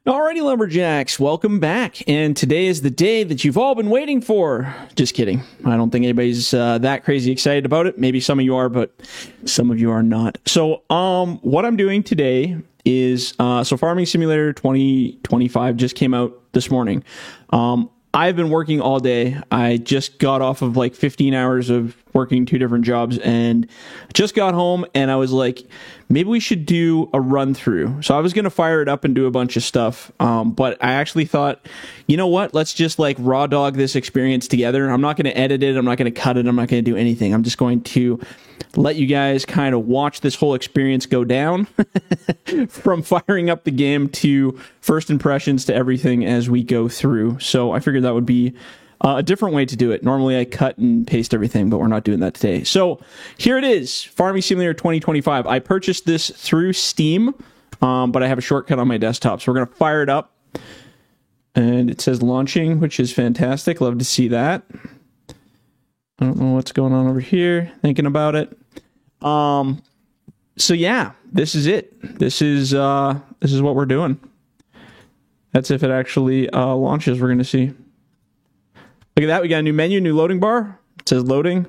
Alrighty, Lumberjacks, welcome back. And today is the day that you've all been waiting for. Just kidding. I don't think anybody's that crazy excited about it. Maybe some of you are, but some of you are not. So, what I'm doing today is, Farming Simulator 2025 just came out this morning. I've been working all day. I just got off of like 15 hours of working 2 different jobs and just got home and I was like, maybe we should do a run through. So I was going to fire it up and do a bunch of stuff. But I actually thought, you know what? Let's just like raw dog this experience together. I'm not going to edit it. I'm not going to cut it. I'm not going to do anything. I'm just going to let you guys kind of watch this whole experience go down from firing up the game to first impressions to everything as we go through. So I figured that would be a different way to do it. Normally I cut and paste everything, but we're not doing that today. So here it is, Farming Simulator 2025. I purchased this through Steam, but I have a shortcut on my desktop. So we're going to fire it up. And it says launching, which is fantastic. Love to see that. I don't know what's going on over here. Thinking about it. So yeah, this is it. This is what we're doing. That's if it actually launches. We're going to see. Look at that. We got a new menu, new loading bar. It says loading.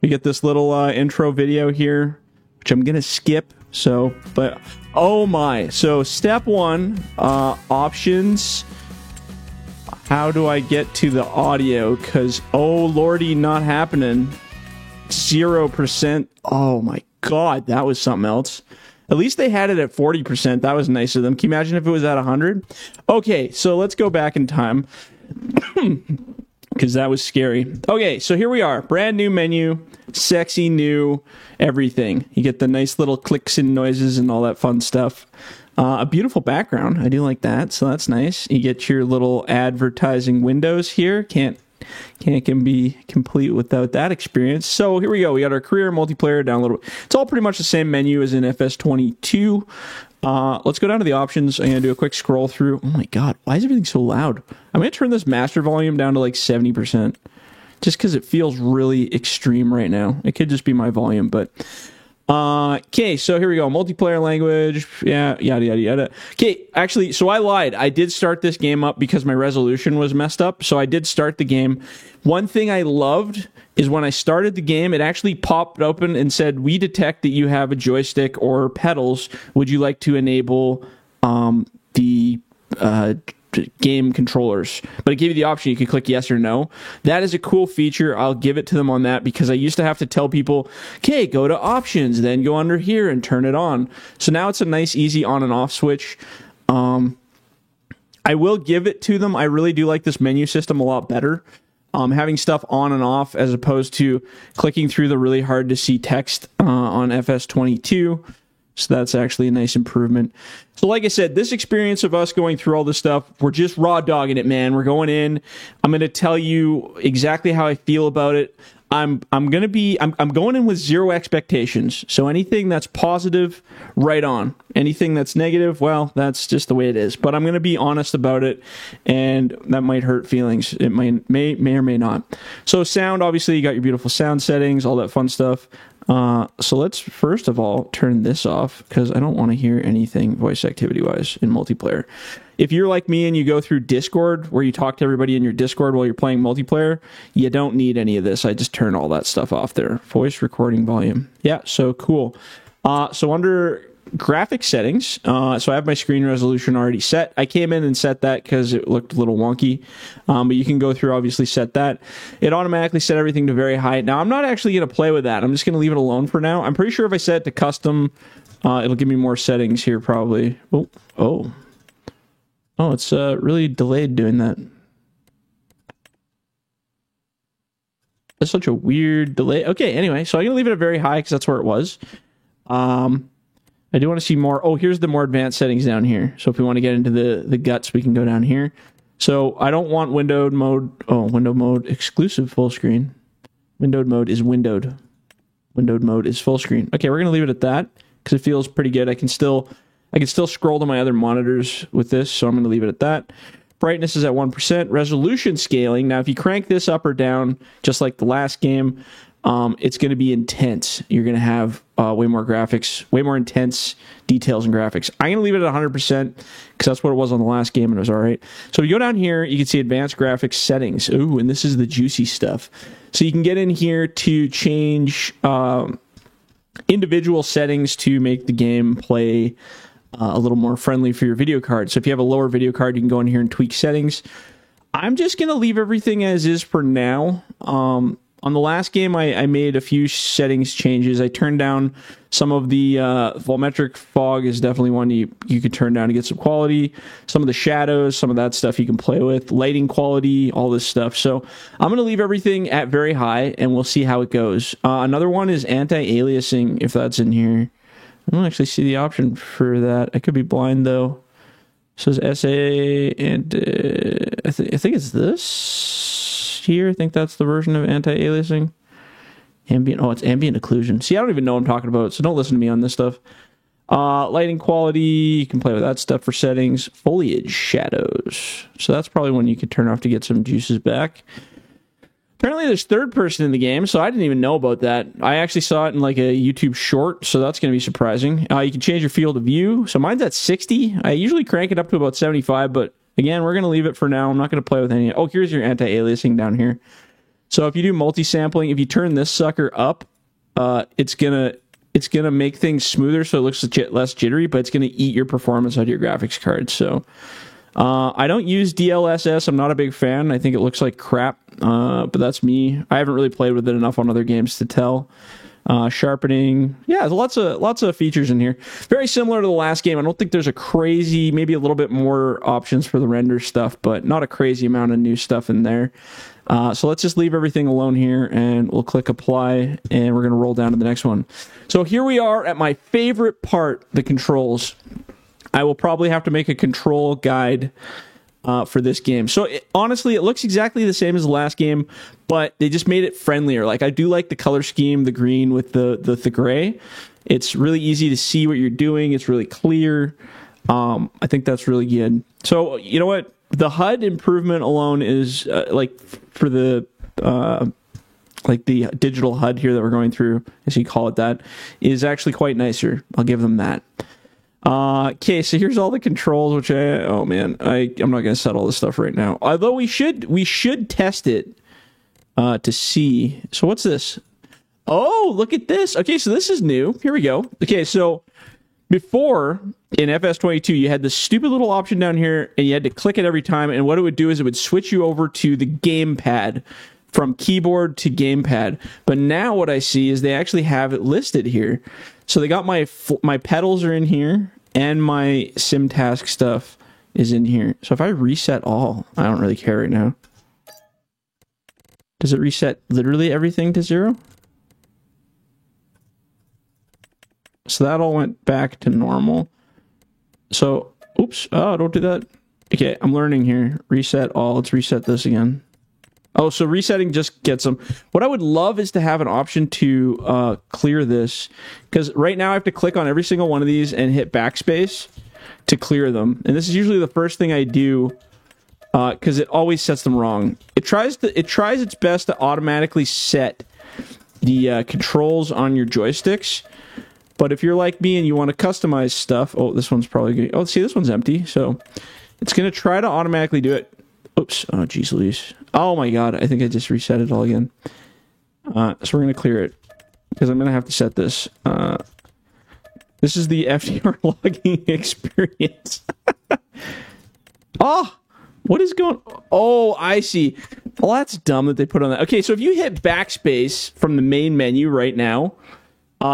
We get this little intro video here, which I'm going to skip. So, but oh my. So step 1, options. How do I get to the audio? Because, oh lordy, not happening. 0%. Oh my God, that was something else. At least they had it at 40%. That was nice of them. Can you imagine if it was at 100? Okay, so let's go back in time. Because that was scary. Okay, so here we are. Brand new menu. Sexy new everything. You get the nice little clicks and noises and all that fun stuff. A beautiful background. I do like that, so that's nice. You get your little advertising windows here. Can't be complete without that experience. So here we go. We got our career, multiplayer, download. It's all pretty much the same menu as in FS22. Let's go down to the options. I'm going to do a quick scroll through. Oh my God, why is everything so loud? I'm going to turn this master volume down to like 70%. Just because it feels really extreme right now. It could just be my volume, but... okay, so here we go. Multiplayer language, yeah, yada, yada, yada. Okay, actually, so I lied. I did start this game up because my resolution was messed up, so I did start the game. One thing I loved is when I started the game, it actually popped open and said, we detect that you have a joystick or pedals. Would you like to enable the game controllers? But it gave you the option. You could click yes or no. That is a cool feature. I'll give it to them on that because I used to have to tell people, okay, go to options, then go under here and turn it on. So now it's a nice, easy on and off switch. I will give it to them. I really do like this menu system a lot better. Having stuff on and off as opposed to clicking through the really hard to see text on FS22. So that's actually a nice improvement. So like I said, this experience of us going through all this stuff, we're just raw dogging it, man. We're going in. I'm going to tell you exactly how I feel about it. I'm going in with 0 expectations. So anything that's positive, right on. Anything that's negative, well, that's just the way it is. But I'm going to be honest about it, and that might hurt feelings. It may or may not. So sound, obviously, you got your beautiful sound settings, all that fun stuff. So let's first of all turn this off because I don't want to hear anything voice activity wise in multiplayer. If you're like me and you go through Discord where you talk to everybody in your Discord while you're playing multiplayer, you don't need any of this. I just turn all that stuff off there. Voice recording volume. Yeah, so cool. So under graphic settings, so I have my screen resolution already set. I came in and set that because it looked a little wonky, but you can go through, obviously, set that. It automatically set everything to very high. Now, I'm not actually going to play with that. I'm just going to leave it alone for now. I'm pretty sure if I set it to custom, it'll give me more settings here, probably. Oh, it's really delayed doing that. That's such a weird delay. Okay, anyway, so I'm going to leave it at very high because that's where it was. I do want to see more. Oh, here's the more advanced settings down here. So if we want to get into the guts, we can go down here. So I don't want windowed mode. Oh, window mode exclusive full screen. Windowed mode is windowed. Windowed mode is full screen. Okay, we're going to leave it at that because it feels pretty good. I can still scroll to my other monitors with this, so I'm going to leave it at that. Brightness is at 1%. Resolution scaling. Now, if you crank this up or down, just like the last game, it's going to be intense. You're going to have way more graphics, way more intense details and graphics. I'm going to leave it at 100% because that's what it was on the last game and it was all right. So if you go down here, you can see advanced graphics settings. Ooh, and this is the juicy stuff. So you can get in here to change individual settings to make the game play a little more friendly for your video card. So if you have a lower video card, you can go in here and tweak settings. I'm just going to leave everything as is for now. On the last game, I made a few settings changes. I turned down some of the volumetric fog is definitely one you could turn down to get some quality. Some of the shadows, some of that stuff you can play with. Lighting quality, all this stuff. So I'm going to leave everything at very high, and we'll see how it goes. Another one is anti-aliasing, if that's in here. I don't actually see the option for that. I could be blind, though. It says SA, and I think it's this here. I think that's the version of anti-aliasing. Ambient, oh, it's ambient occlusion. See, I don't even know what I'm talking about, so don't listen to me on this stuff. Lighting quality, you can play with that stuff for settings. Foliage shadows. So that's probably one you could turn off to get some juices back. Apparently there's third person in the game, so I didn't even know about that. I actually saw it in like a YouTube short, so that's going to be surprising. You can change your field of view. So mine's at 60. I usually crank it up to about 75, but again, we're going to leave it for now. I'm not going to play with any. Oh, here's your anti-aliasing down here. So if you do multi-sampling, if you turn this sucker up, it's gonna make things smoother, so it looks less jittery, but it's gonna eat your performance out of your graphics card. So I don't use DLSS. I'm not a big fan. I think it looks like crap, but that's me. I haven't really played with it enough on other games to tell. Sharpening, yeah, there's lots of features in here. Very similar to the last game. I don't think there's a crazy, maybe a little bit more options for the render stuff, but not a crazy amount of new stuff in there. So let's just leave everything alone here, and we'll click apply, and we're going to roll down to the next one. So here we are at my favorite part, the controls. I will probably have to make a control guide for this game. So honestly, it looks exactly the same as the last game, but they just made it friendlier. Like, I do like the color scheme, the green with the gray. It's really easy to see what you're doing. It's really clear. I think that's really good. So you know what? The HUD improvement alone is like for the like the digital HUD here that we're going through, as you call it, that is actually quite nicer. I'll give them that. Okay, so here's all the controls, which I'm not going to set all this stuff right now. Although we should test it to see. So what's this? Oh, look at this. Okay, so this is new. Here we go. Okay, so before in FS22, you had this stupid little option down here, and you had to click it every time, and what it would do is it would switch you over to the gamepad, from keyboard to gamepad. But now what I see is they actually have it listed here. So they got my pedals are in here, and my SimTask stuff is in here. So if I reset all, I don't really care right now. Does it reset literally everything to 0? So that all went back to normal. So, oops, oh, don't do that. Okay, I'm learning here. Reset all, let's reset this again. Oh, so resetting just gets them. What I would love is to have an option to clear this, because right now I have to click on every single one of these and hit backspace to clear them. And this is usually the first thing I do, because it always sets them wrong. It tries its best to automatically set the controls on your joysticks. But if you're like me and you want to customize stuff, oh, this one's probably good. Oh, see, this one's empty, so it's going to try to automatically do it. Oops, oh, geez Louise. Oh my god, I think I just reset it all again. So we're going to clear it, because I'm going to have to set this. This is the FDR logging experience. Oh, what is going on? Oh, I see. Well, that's dumb that they put on that. Okay, so if you hit backspace from the main menu right now,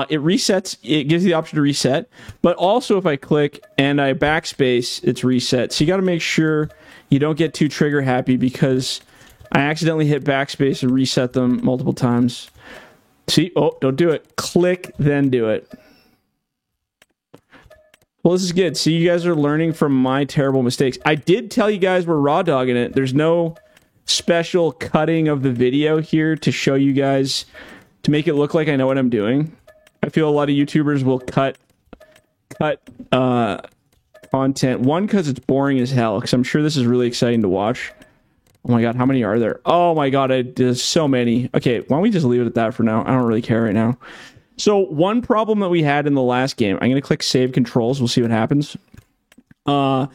it resets, it gives you the option to reset, but also if I click and I backspace, it's reset. So you got to make sure you don't get too trigger happy, because I accidentally hit backspace and reset them multiple times. See? Oh, don't do it. Click, then do it. Well, this is good. See, you guys are learning from my terrible mistakes. I did tell you guys we're raw dogging it. There's no special cutting of the video here to show you guys, to make it look like I know what I'm doing. I feel a lot of YouTubers will cut content. One, because it's boring as hell, because I'm sure this is really exciting to watch. Oh my god, how many are there? Oh my god, there's so many. Okay, why don't we just leave it at that for now? I don't really care right now. So one problem that we had in the last game, I'm going to click Save Controls. We'll see what happens. So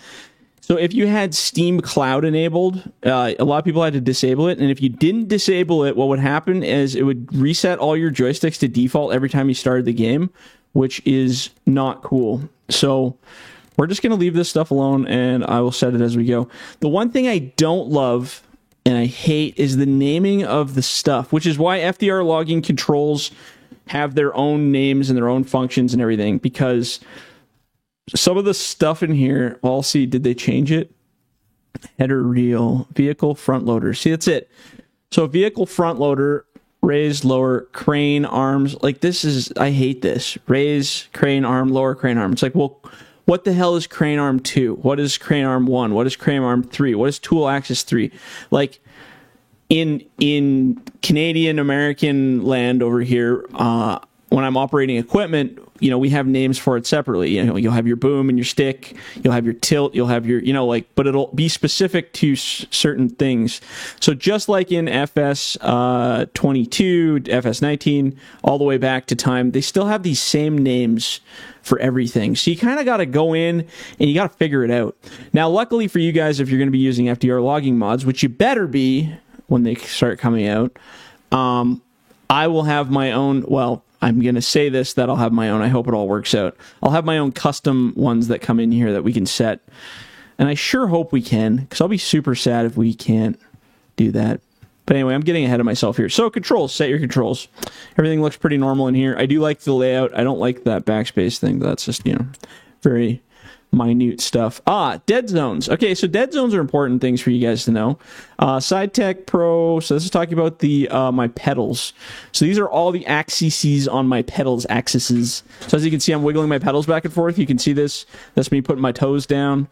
if you had Steam Cloud enabled, a lot of people had to disable it. And if you didn't disable it, what would happen is it would reset all your joysticks to default every time you started the game, which is not cool. So we're just going to leave this stuff alone, and I will set it as we go. The one thing I don't love and I hate is the naming of the stuff, which is why FDR logging controls have their own names and their own functions and everything, because some of the stuff in here, I'll see, did they change it? Header reel, vehicle front loader. See, that's it. So vehicle front loader, raise, lower, crane, arms. Like this is, I hate this. Raise, crane, arm, lower, crane, arm. It's like, well, what the hell is crane arm 2? What is crane arm 1? What is crane arm 3? What is tool axis 3? Like in Canadian American land over here, when I'm operating equipment, you know, we have names for it separately. You know, you'll have your boom and your stick, you'll have your tilt, you'll have your, you know, like, but it'll be specific to certain things. So just like in FS 22, FS 19, all the way back to time, they still have these same names for everything. So you kind of got to go in and you got to figure it out. Now, luckily for you guys, if you're going to be using FDR logging mods, which you better be when they start coming out, I will have my own, well, I'm going to say this, that I'll have my own. I hope it all works out. I'll have my own custom ones that come in here that we can set. And I sure hope we can, because I'll be super sad if we can't do that. But anyway, I'm getting ahead of myself here. So controls, set your controls. Everything looks pretty normal in here. I do like the layout. I don't like that backspace thing. That's just, you know, very minute stuff. Dead zones. Okay, so dead zones are important things for you guys to know. SideTech Pro. So this is talking about the my pedals. So these are all the axes on my pedals axes. So as you can see, I'm wiggling my pedals back and forth. You can see this. That's me putting my toes down.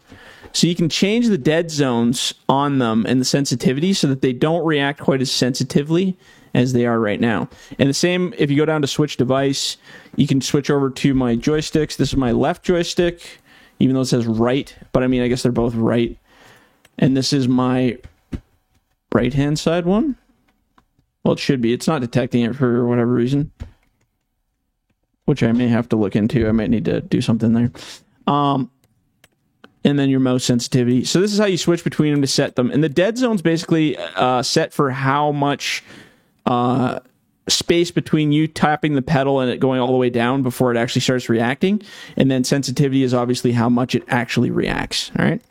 So you can change the dead zones on them and the sensitivity so that they don't react quite as sensitively as they are right now. And the same, if you go down to switch device, you can switch over to my joysticks. This is my left joystick, even though it says right, but I mean, I guess they're both right. And this is my right-hand side one. Well, it should be. It's not detecting it for whatever reason, which I may have to look into. I might need to do something there. And then your mouse sensitivity. So this is how you switch between them to set them. And the dead zone's basically set for how much space between you tapping the pedal and it going all the way down before it actually starts reacting. And then sensitivity is obviously how much it actually reacts. All right.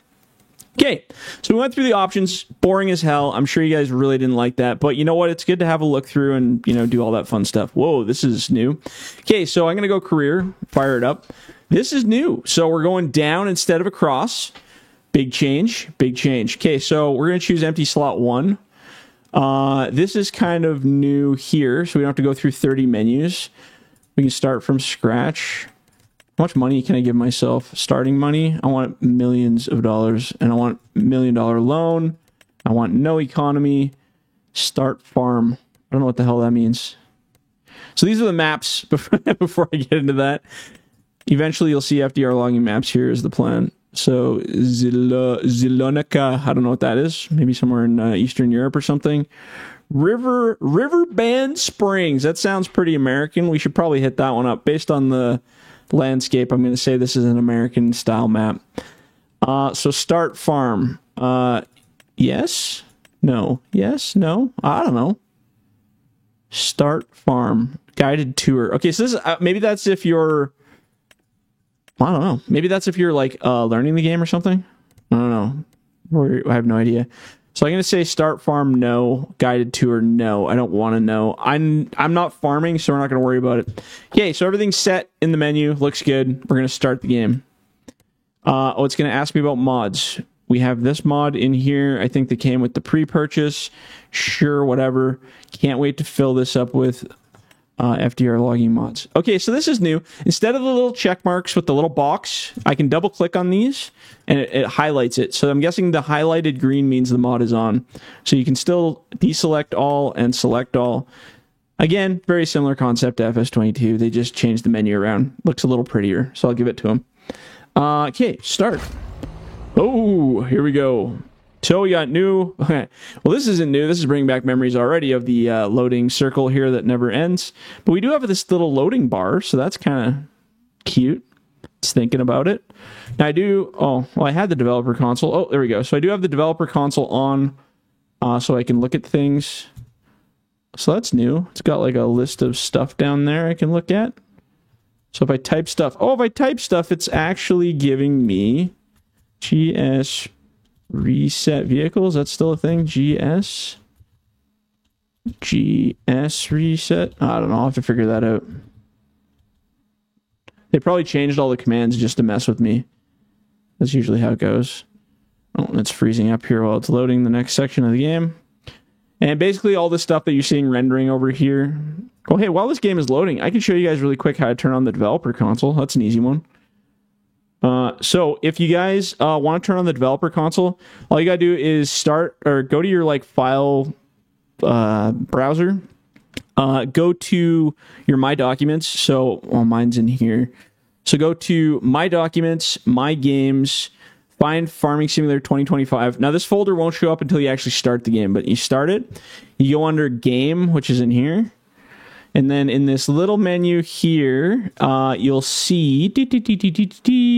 Okay, so we went through the options. Boring as hell. I'm sure you guys really didn't like that, but you know what? It's good to have a look through and, you know, do all that fun stuff. Whoa, this is new. Okay, so I'm going to go career, fire it up. This is new. So we're going down instead of across. Big change, big change. Okay, so we're going to choose empty slot 1. This is kind of new here, so we don't have to go through 30 menus. We can start from scratch. How much money can I give myself? Starting money. I want millions of dollars, and I want $1 million loan. I want no economy. Start farm. I don't know what the hell that means. So these are the maps before I get into that. Eventually, you'll see FDR logging maps. Here is the plan. So Zilonica, I don't know what that is. Maybe somewhere in Eastern Europe or something. Riverbend Springs. That sounds pretty American. We should probably hit that one up. Based on the landscape, I'm going to say this is an American style map. So start farm. Yes? No. Yes? No? I don't know. Start farm. Guided tour. Okay, so this is, maybe that's if you're, I don't know. Maybe that's if you're like learning the game or something. I don't know. I have no idea. So I'm going to say start farm, no. Guided tour, no. I don't want to know. I'm not farming, so we're not going to worry about it. Okay, so everything's set in the menu. Looks good. We're going to start the game. It's going to ask me about mods. We have this mod in here. I think that came with the pre-purchase. Sure, whatever. Can't wait to fill this up with FDR logging mods. Okay, so this is new. Instead of the little check marks with the little box, I can double click on these and it highlights it. So I'm guessing the highlighted green means the mod is on. So you can still deselect all and select all. Again, very similar concept to FS22. They just changed the menu around. Looks a little prettier, so I'll give it to them. Okay, start. Oh, here we go. So we got new. Well, this isn't new. This is bringing back memories already of the loading circle here that never ends. But we do have this little loading bar, so that's kind of cute. It's thinking about it. Now I do. Oh, well, I had the developer console. Oh, there we go. So I do have the developer console on, so I can look at things. So that's new. It's got like a list of stuff down there I can look at. So if I type stuff, it's actually giving me GS reset vehicles. That's still a thing. GS reset. I don't know. I'll have to figure that out. They probably changed all the commands just to mess with me. That's usually how it goes. Oh, it's freezing up here while it's loading the next section of the game. And basically all the stuff that you're seeing rendering over here. Oh, hey, while this game is loading, I can show you guys really quick how to turn on the developer console. That's an easy one. So if you guys want to turn on the developer console, all you gotta do is start or go to your like file browser. Go to your My Documents. So, well, mine's in here. So go to My Documents, My Games, find Farming Simulator 2025. Now this folder won't show up until you actually start the game, but you start it. You go under Game, which is in here. And then in this little menu here, you'll see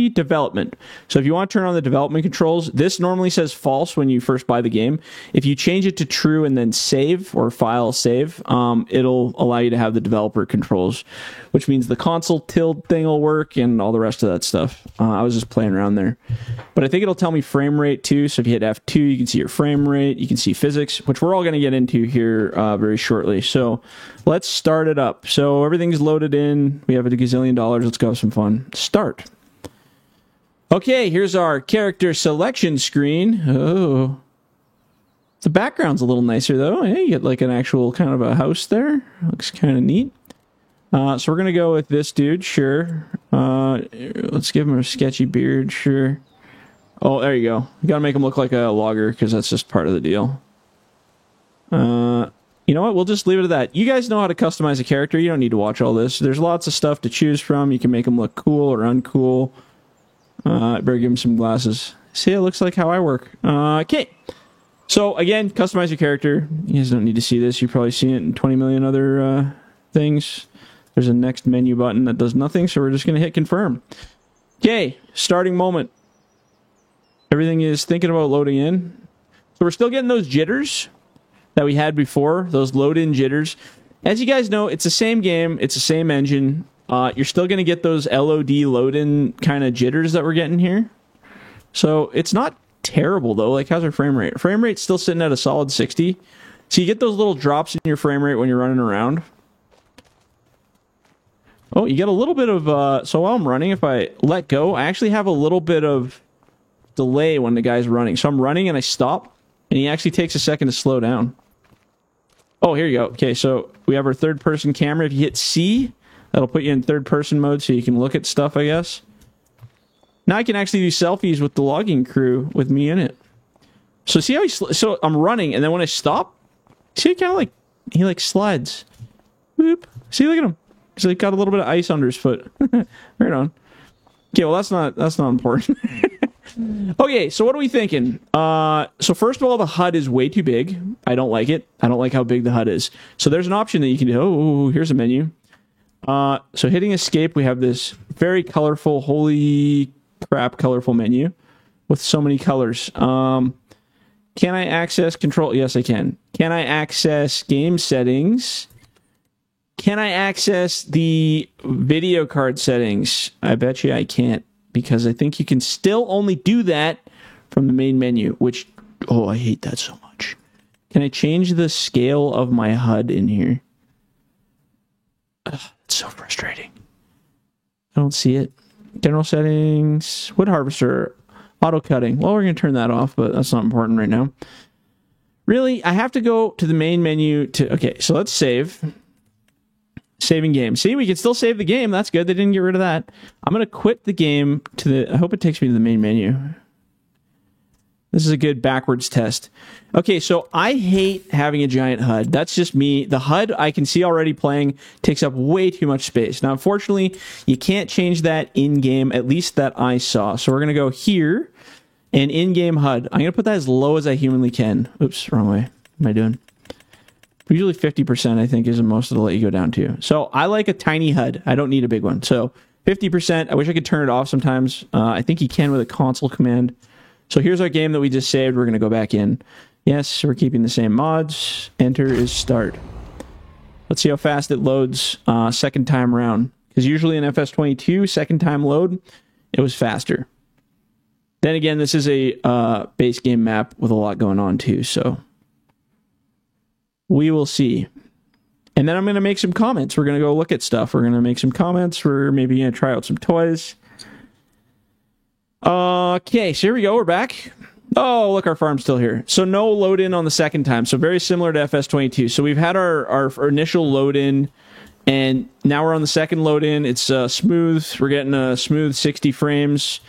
development. So if you want to turn on the development controls, this normally says false when you first buy the game. If you change it to true and then save or file save, it'll allow you to have the developer controls, which means the console tilt thing will work and all the rest of that stuff. I was just playing around there. But I think it'll tell me frame rate too. So if you hit F2, you can see your frame rate. You can see physics, which we're all going to get into here very shortly. So let's start it up. So everything's loaded in. We have a gazillion dollars. Let's go have some fun. Start. Okay, here's our character selection screen. Oh. The background's a little nicer though. Hey, you get like an actual kind of a house there. Looks kind of neat. So we're going to go with this dude. Sure. Let's give him a sketchy beard. Sure. Oh, there you go. You got to make him look like a logger because that's just part of the deal. You know what? We'll just leave it at that. You guys know how to customize a character. You don't need to watch all this. There's lots of stuff to choose from. You can make them look cool or uncool. I better give him some glasses. See, it looks like how I work. Okay. So, again, customize your character. You guys don't need to see this. You've probably seen it in 20 million other things. There's a next menu button that does nothing, so we're just going to hit confirm. Okay, starting moment. Everything is thinking about loading in. So we're still getting those jitters that we had before, those load-in jitters. As you guys know, it's the same game, it's the same engine. You're still going to get those LOD load-in kind of jitters that we're getting here. So it's not terrible, though. Like, how's our frame rate? Frame rate's still sitting at a solid 60. So you get those little drops in your frame rate when you're running around. Oh, you get a little bit of... so while I'm running, if I let go, I actually have a little bit of delay when the guy's running. So I'm running and I stop, and he actually takes a second to slow down. Oh, here you go. Okay, so we have our third-person camera. If you hit C, that'll put you in third-person mode so you can look at stuff, I guess. Now I can actually do selfies with the logging crew with me in it. So see how he... So I'm running, and then when I stop, see, he kind of like... He like slides. Boop. See, look at him. He's like got a little bit of ice under his foot. Right on. Okay, well that's not important. Okay, so what are we thinking? So first of all, the HUD is way too big. I don't like it. I don't like how big the HUD is. So there's an option that you can do. Oh, here's a menu. So hitting escape, we have this very colorful, holy crap, colorful menu with so many colors. Can I access control? Yes, I can. Can I access game settings? Can I access the video card settings? I bet you I can't, because I think you can still only do that from the main menu, which, oh, I hate that so much. Can I change the scale of my HUD in here? Ugh, it's so frustrating. I don't see it. General settings, wood harvester, auto cutting. Well, we're going to turn that off, but that's not important right now. Really, I have to go to the main menu to... Okay, so let's save... Saving game. See, we can still save the game. That's good. They didn't get rid of that. I'm going to quit the game to the... I hope it takes me to the main menu. This is a good backwards test. Okay, so I hate having a giant HUD. That's just me. The HUD, I can see already playing, takes up way too much space. Now, unfortunately, you can't change that in-game, at least that I saw. So we're going to go here, And in-game HUD, I'm going to put that as low as I humanly can. Oops, wrong way. What am I doing? Usually 50%, I think, is the most it'll let you go down to. So I like a tiny HUD. I don't need a big one. So 50%. I wish I could turn it off sometimes. I think you can with a console command. So here's our game that we just saved. We're going to go back in. Yes, we're keeping the same mods. Enter is start. Let's see how fast it loads second time around. Because usually in FS22, second time load, it was faster. Then again, this is a base game map with a lot going on too, so we will see. And then I'm going to make some comments. We're going to go look at stuff. We're going to make some comments. We're maybe going to try out some toys. Okay, so here we go. We're back. Oh, look, our farm's still here. So no load in on the second time. So very similar to FS22. So we've had our initial load in, and now we're on the second load in. It's smooth. We're getting a smooth 60 frames.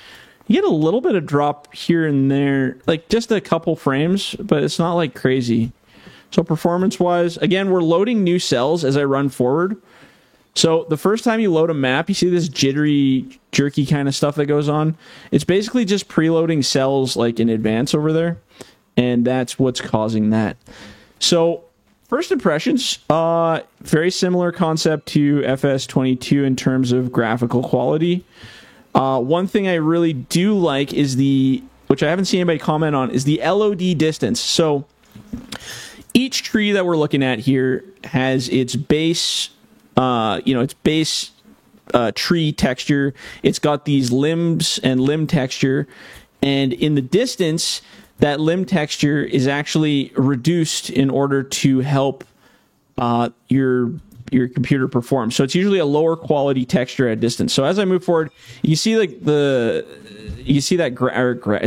You get a little bit of drop here and there, like just a couple frames, but it's not like crazy. So performance-wise, again, we're loading new cells as I run forward. So the first time you load a map, you see this jittery, jerky kind of stuff that goes on. It's basically just preloading cells like in advance over there, and that's what's causing that. So first impressions, very similar concept to FS22 in terms of graphical quality. One thing I really do like is which I haven't seen anybody comment on, is the LOD distance. So each tree that we're looking at here has its base, tree texture. It's got these limbs and limb texture, and in the distance, that limb texture is actually reduced in order to help your computer perform. So it's usually a lower quality texture at distance. So as I move forward, you see like it's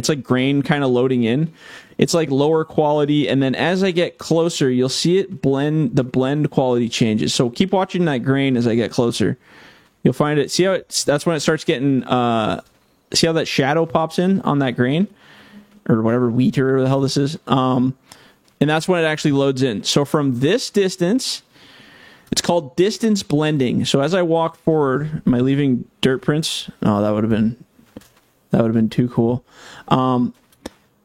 like grain kind of loading in. It's like lower quality, and then as I get closer, you'll see it blend. The blend quality changes. So keep watching that grain as I get closer. You'll find it. See how that's when it starts getting. See how that shadow pops in on that grain, or whatever wheat or whatever the hell this is. And that's when it actually loads in. So from this distance, it's called distance blending. So as I walk forward, am I leaving dirt prints? Oh, that would have been too cool.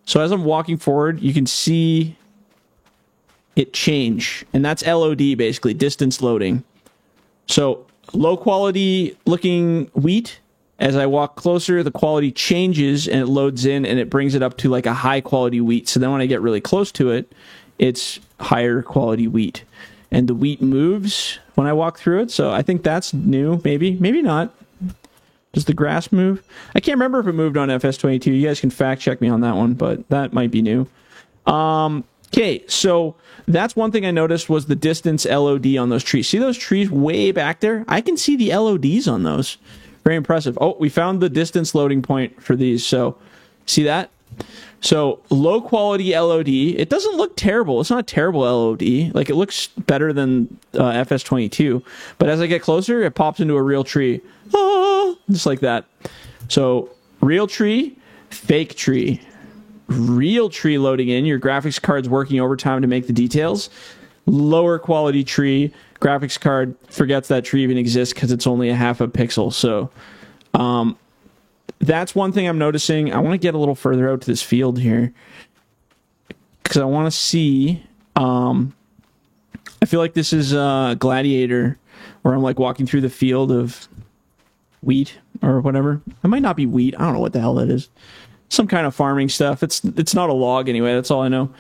So as I'm walking forward, you can see it change, and that's LOD basically, distance loading. So low quality looking wheat, as I walk closer, the quality changes and it loads in and it brings it up to like a high quality wheat. So then when I get really close to it, it's higher quality wheat. And the wheat moves when I walk through it. So I think that's new, maybe not. Does the grass move? I can't remember if it moved on FS22. You guys can fact check me on that one, but that might be new. Okay, so that's one thing I noticed was the distance LOD on those trees. See those trees way back there? I can see the LODs on those. Very impressive. Oh, we found the distance loading point for these. So see that? So low quality LOD. It doesn't look terrible. It's not a terrible LOD. Like it looks better than FS22. But as I get closer, it pops into a real tree. Oh, just like that. So real tree, fake tree. Real tree loading in. Your graphics card's working overtime to make the details. Lower quality tree. Graphics card forgets that tree even exists because it's only a half a pixel. So that's one thing I'm noticing. I want to get a little further out to this field here because I want to see. I feel like this is Gladiator, where I'm like walking through the field of wheat or whatever. It might not be wheat. I don't know what the hell that is. Some kind of farming stuff. It's not a log anyway. That's all I know.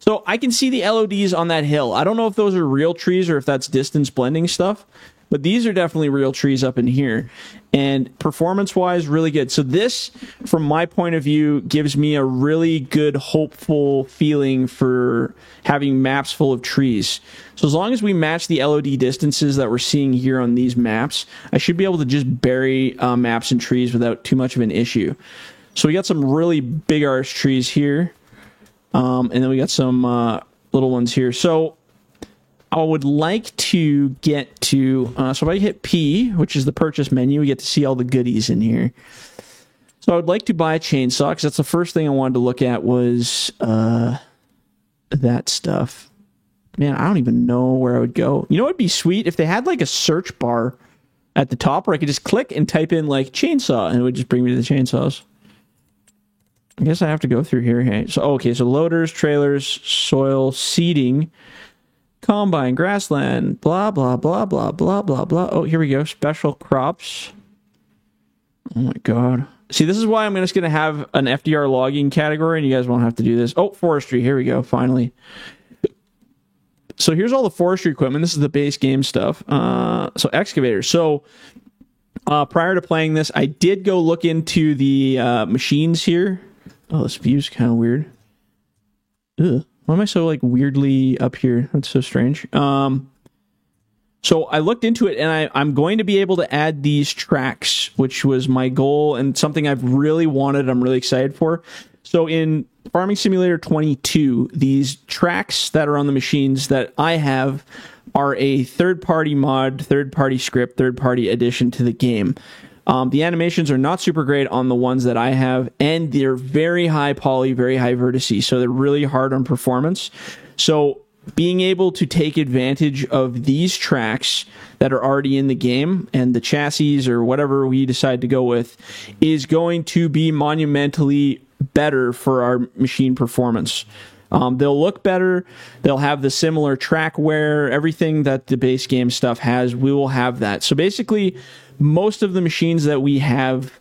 So I can see the LODs on that hill. I don't know if those are real trees or if that's distance blending stuff, but these are definitely real trees up in here. And performance-wise, really good. So this, from my point of view, gives me a really good, hopeful feeling for having maps full of trees. So as long as we match the LOD distances that we're seeing here on these maps, I should be able to just bury maps and trees without too much of an issue. So we got some really big arch trees here. And then we got some little ones here. So I would like to get to, so if I hit P, which is the purchase menu, we get to see all the goodies in here. So I would like to buy a chainsaw, because that's the first thing I wanted to look at was that stuff. Man, I don't even know where I would go. You know what would be sweet? If they had like a search bar at the top where I could just click and type in like chainsaw, and it would just bring me to the chainsaws. I guess I have to go through here. Hey, so okay, so loaders, trailers, soil, seeding, combine, grassland, blah blah blah blah blah blah blah. Oh, here we go. Special crops. Oh my god. See, this is why I'm just going to have an FDR logging category, and you guys won't have to do this. Oh, forestry. Here we go. Finally. So here's all the forestry equipment. This is the base game stuff. So excavators. So prior to playing this, I did go look into the machines here. Oh, this view's kind of weird. Ugh. Why am I so like weirdly up here? That's so strange. So I looked into it, and I'm going to be able to add these tracks, which was my goal and something I've really wanted. I'm really excited for. So in Farming Simulator 22, these tracks that are on the machines that I have are a third-party mod, third-party script, third-party addition to the game. The animations are not super great on the ones that I have, and they're very high poly, very high vertices, so they're really hard on performance. So being able to take advantage of these tracks that are already in the game and the chassis or whatever we decide to go with is going to be monumentally better for our machine performance. They'll look better. They'll have the similar track wear, everything that the base game stuff has. We will have that. So basically, most of the machines that we have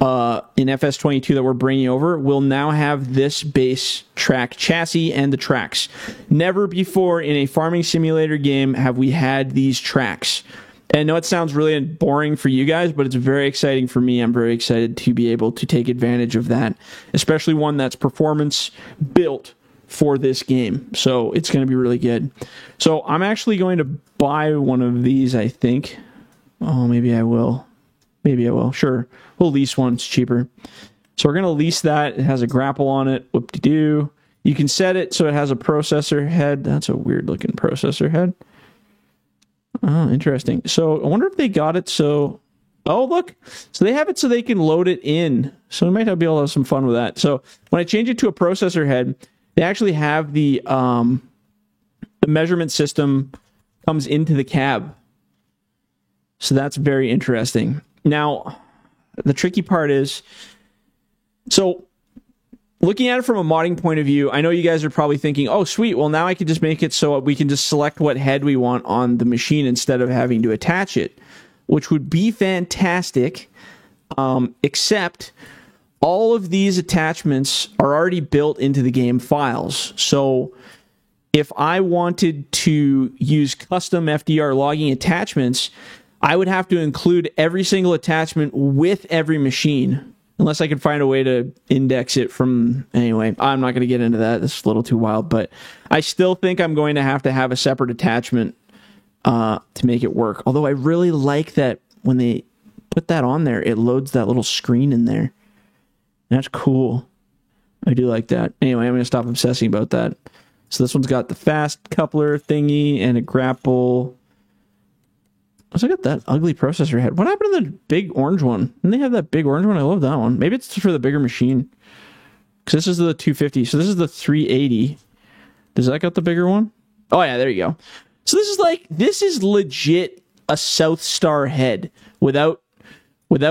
in FS22 that we're bringing over will now have this base track chassis and the tracks. Never before in a farming simulator game have we had these tracks. And I know it sounds really boring for you guys, but it's very exciting for me. I'm very excited to be able to take advantage of that, especially one that's performance built for this game. So it's going to be really good. So I'm actually going to buy one of these, I think. Oh, maybe I will. Maybe I will. Sure. We'll lease one. It's cheaper. So we're going to lease that. It has a grapple on it. Whoop-de-doo. You can set it so it has a processor head. That's a weird looking processor head. Oh, interesting. So I wonder if they got it so... Oh, look. So they have it so they can load it in. So we might be able to have some fun with that. So when I change it to a processor head, they actually have the measurement system comes into the cab. So that's very interesting. Now, the tricky part is, so looking at it from a modding point of view, I know you guys are probably thinking, oh, sweet, well, now I can just make it so we can just select what head we want on the machine instead of having to attach it, which would be fantastic, except all of these attachments are already built into the game files. So if I wanted to use custom FDR logging attachments, I would have to include every single attachment with every machine, unless I could find a way to index it from... Anyway, I'm not going to get into that. It's a little too wild, but I still think I'm going to have a separate attachment to make it work. Although I really like that when they put that on there, it loads that little screen in there. That's cool. I do like that. Anyway, I'm going to stop obsessing about that. So this one's got the fast coupler thingy and a grapple... Let's look at that ugly processor head. What happened to the big orange one? Didn't they have that big orange one? I love that one. Maybe it's for the bigger machine. Because this is the 250. So this is the 380. Does that got the bigger one? Oh, yeah, there you go. So this is legit a South Star head without... what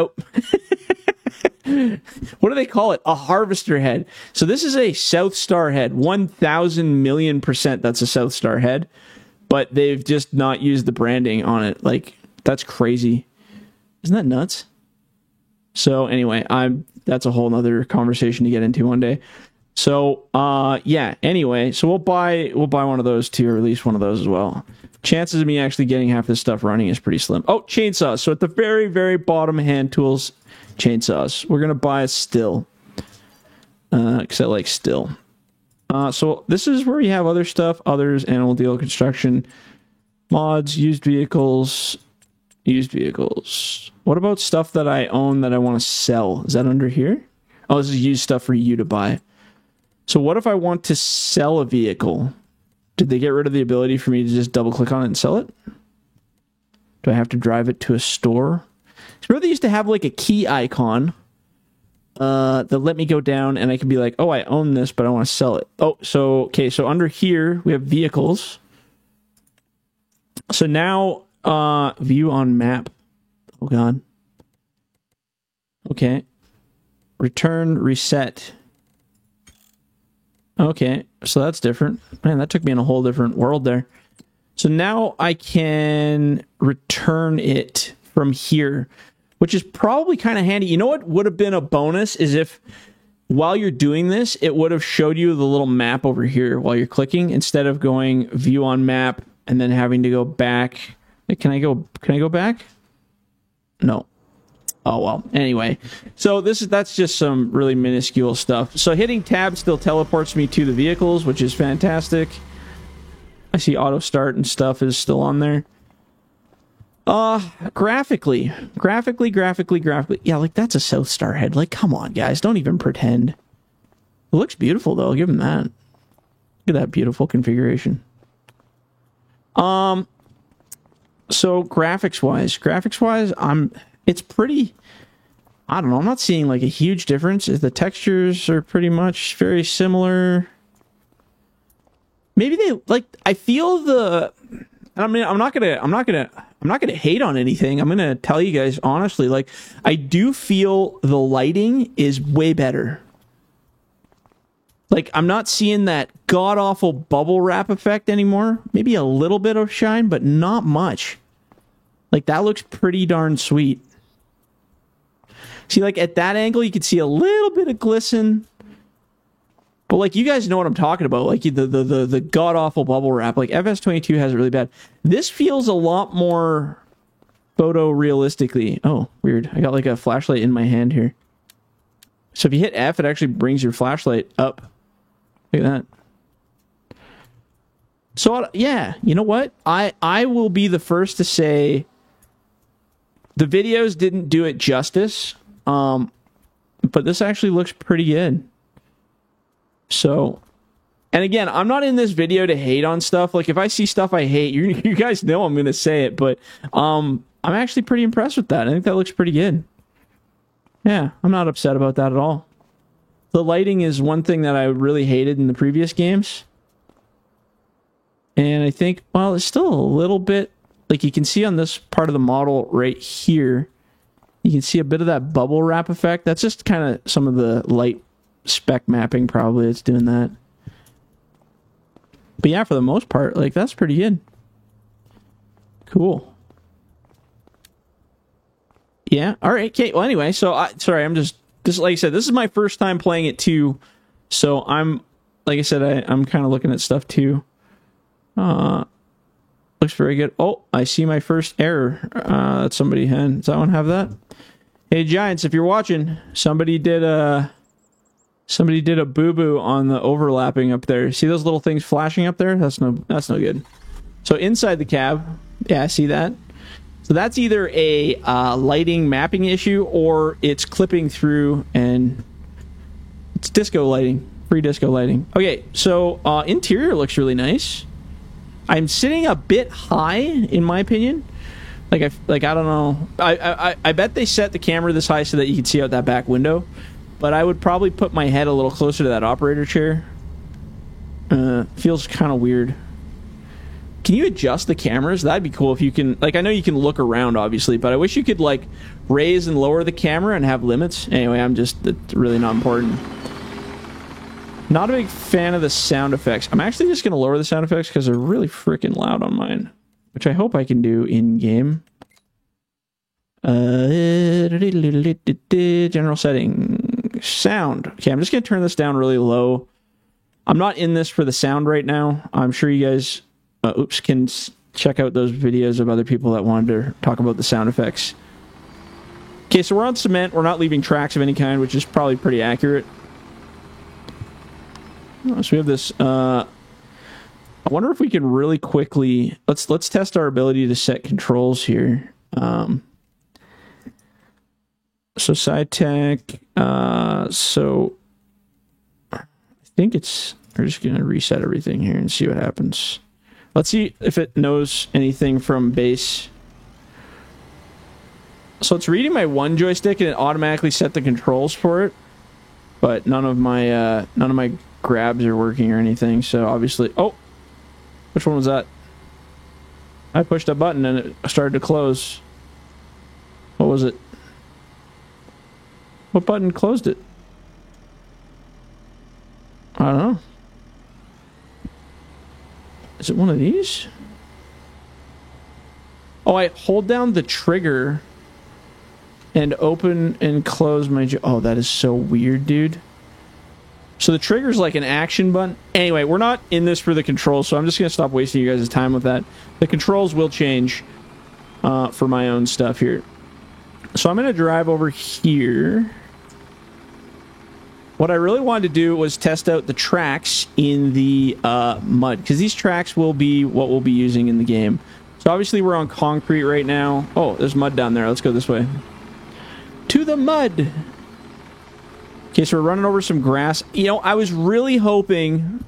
do they call it? A harvester head. So this is a South Star head. 1,000 million % that's a South Star head. But they've just not used the branding on it. Like, that's crazy. Isn't that nuts? So anyway, that's a whole nother conversation to get into one day. So yeah, anyway, so we'll buy one of those too, or at least one of those as well. Chances of me actually getting half this stuff running is pretty slim. Oh, chainsaws. So at the very, very bottom, hand tools, chainsaws. We're gonna buy a still. Because I like still. So this is where you have other stuff, others, animal deal, construction, mods, used vehicles. What about stuff that I own that I want to sell? Is that under here? Oh, this is used stuff for you to buy. So what if I want to sell a vehicle? Did they get rid of the ability for me to just double click on it and sell it? Do I have to drive it to a store? Remember they used to have like a key icon that let me go down and I can be like, oh, I own this, but I want to sell it. Oh, so, okay, so under here, we have vehicles. So now, view on map. Oh, God. Okay. Return, reset. Okay, so that's different. Man, that took me in a whole different world there. So now I can return it from here, which is probably kind of handy. You know what would have been a bonus is if while you're doing this, it would have showed you the little map over here while you're clicking instead of going view on map and then having to go back. Can I go back? No. Oh well. Anyway, so that's just some really minuscule stuff. So hitting tab still teleports me to the vehicles, which is fantastic. I see auto start and stuff is still on there. Graphically. Yeah, like that's a South Star head. Like, come on, guys, don't even pretend. It looks beautiful though. I'll give them that. Look at that beautiful configuration. So graphics wise, it's pretty. I don't know. I'm not seeing like a huge difference. The textures are pretty much very similar. Maybe they like. I feel the. I mean, I'm not gonna hate on anything. I'm gonna tell you guys honestly. Like, I do feel the lighting is way better. Like, I'm not seeing that god awful bubble wrap effect anymore. Maybe a little bit of shine, but not much. Like, that looks pretty darn sweet. See, like, at that angle, you can see a little bit of glisten. But, like, you guys know what I'm talking about. Like, the god-awful bubble wrap. Like, FS22 has it really bad. This feels a lot more photorealistically. Oh, weird. I got, like, a flashlight in my hand here. So if you hit F, it actually brings your flashlight up. Look at that. So, yeah, you know what? I will be the first to say the videos didn't do it justice, but this actually looks pretty good. So, and again, I'm not in this video to hate on stuff. Like, if I see stuff I hate, you guys know I'm going to say it, but I'm actually pretty impressed with that. I think that looks pretty good. Yeah, I'm not upset about that at all. The lighting is one thing that I really hated in the previous games. And I think, well, it's still a little bit, like you can see on this part of the model right here, you can see a bit of that bubble wrap effect. That's just kind of some of the light spec mapping probably that's doing that. But yeah, for the most part, like, that's pretty good. Cool. Yeah, all right, okay. Well, anyway, so I'm just like I said, this is my first time playing it too. So I'm, like I said, I'm kind of looking at stuff too. Looks very good. Oh, I see my first error that somebody had. Does that one have that? Hey, Giants, if you're watching, somebody did a boo-boo on the overlapping up there. See those little things flashing up there? That's no good. So inside the cab, yeah, I see that. So that's either a lighting mapping issue or it's clipping through and it's disco lighting, free disco lighting. Okay, so interior looks really nice. I'm sitting a bit high, in my opinion. I don't know. I bet they set the camera this high so that you can see out that back window. But I would probably put my head a little closer to that operator chair. Feels kind of weird. Can you adjust the cameras? That'd be cool if you can. Like, I know you can look around, obviously, but I wish you could, like, raise and lower the camera and have limits. Anyway, it's really not important. Not a big fan of the sound effects. I'm actually just going to lower the sound effects because they're really freaking loud on mine, which I hope I can do in-game. General settings. Sound. Okay, I'm just going to turn this down really low. I'm not in this for the sound right now. I'm sure you guys can check out those videos of other people that wanted to talk about the sound effects. Okay, so we're on cement. We're not leaving tracks of any kind, which is probably pretty accurate. So we have this. I wonder if we can really quickly let's test our ability to set controls here. So side tech. So I think we're just gonna reset everything here and see what happens. Let's see if it knows anything from base. So it's reading my one joystick and it automatically set the controls for it, but none of my grabs are working or anything. So obviously, oh, which one was that? I pushed a button and it started to close. What was it? What button closed it? I don't know. Is it one of these? Oh, I hold down the trigger and open and close my... Oh, that is so weird, dude. So the trigger's like an action button. Anyway, we're not in this for the controls, so I'm just going to stop wasting you guys' time with that. The controls will change for my own stuff here. So I'm going to drive over here. What I really wanted to do was test out the tracks in the mud, because these tracks will be what we'll be using in the game. So obviously we're on concrete right now. Oh, there's mud down there. Let's go this way. To the mud. Okay, so we're running over some grass. You know, I was really hoping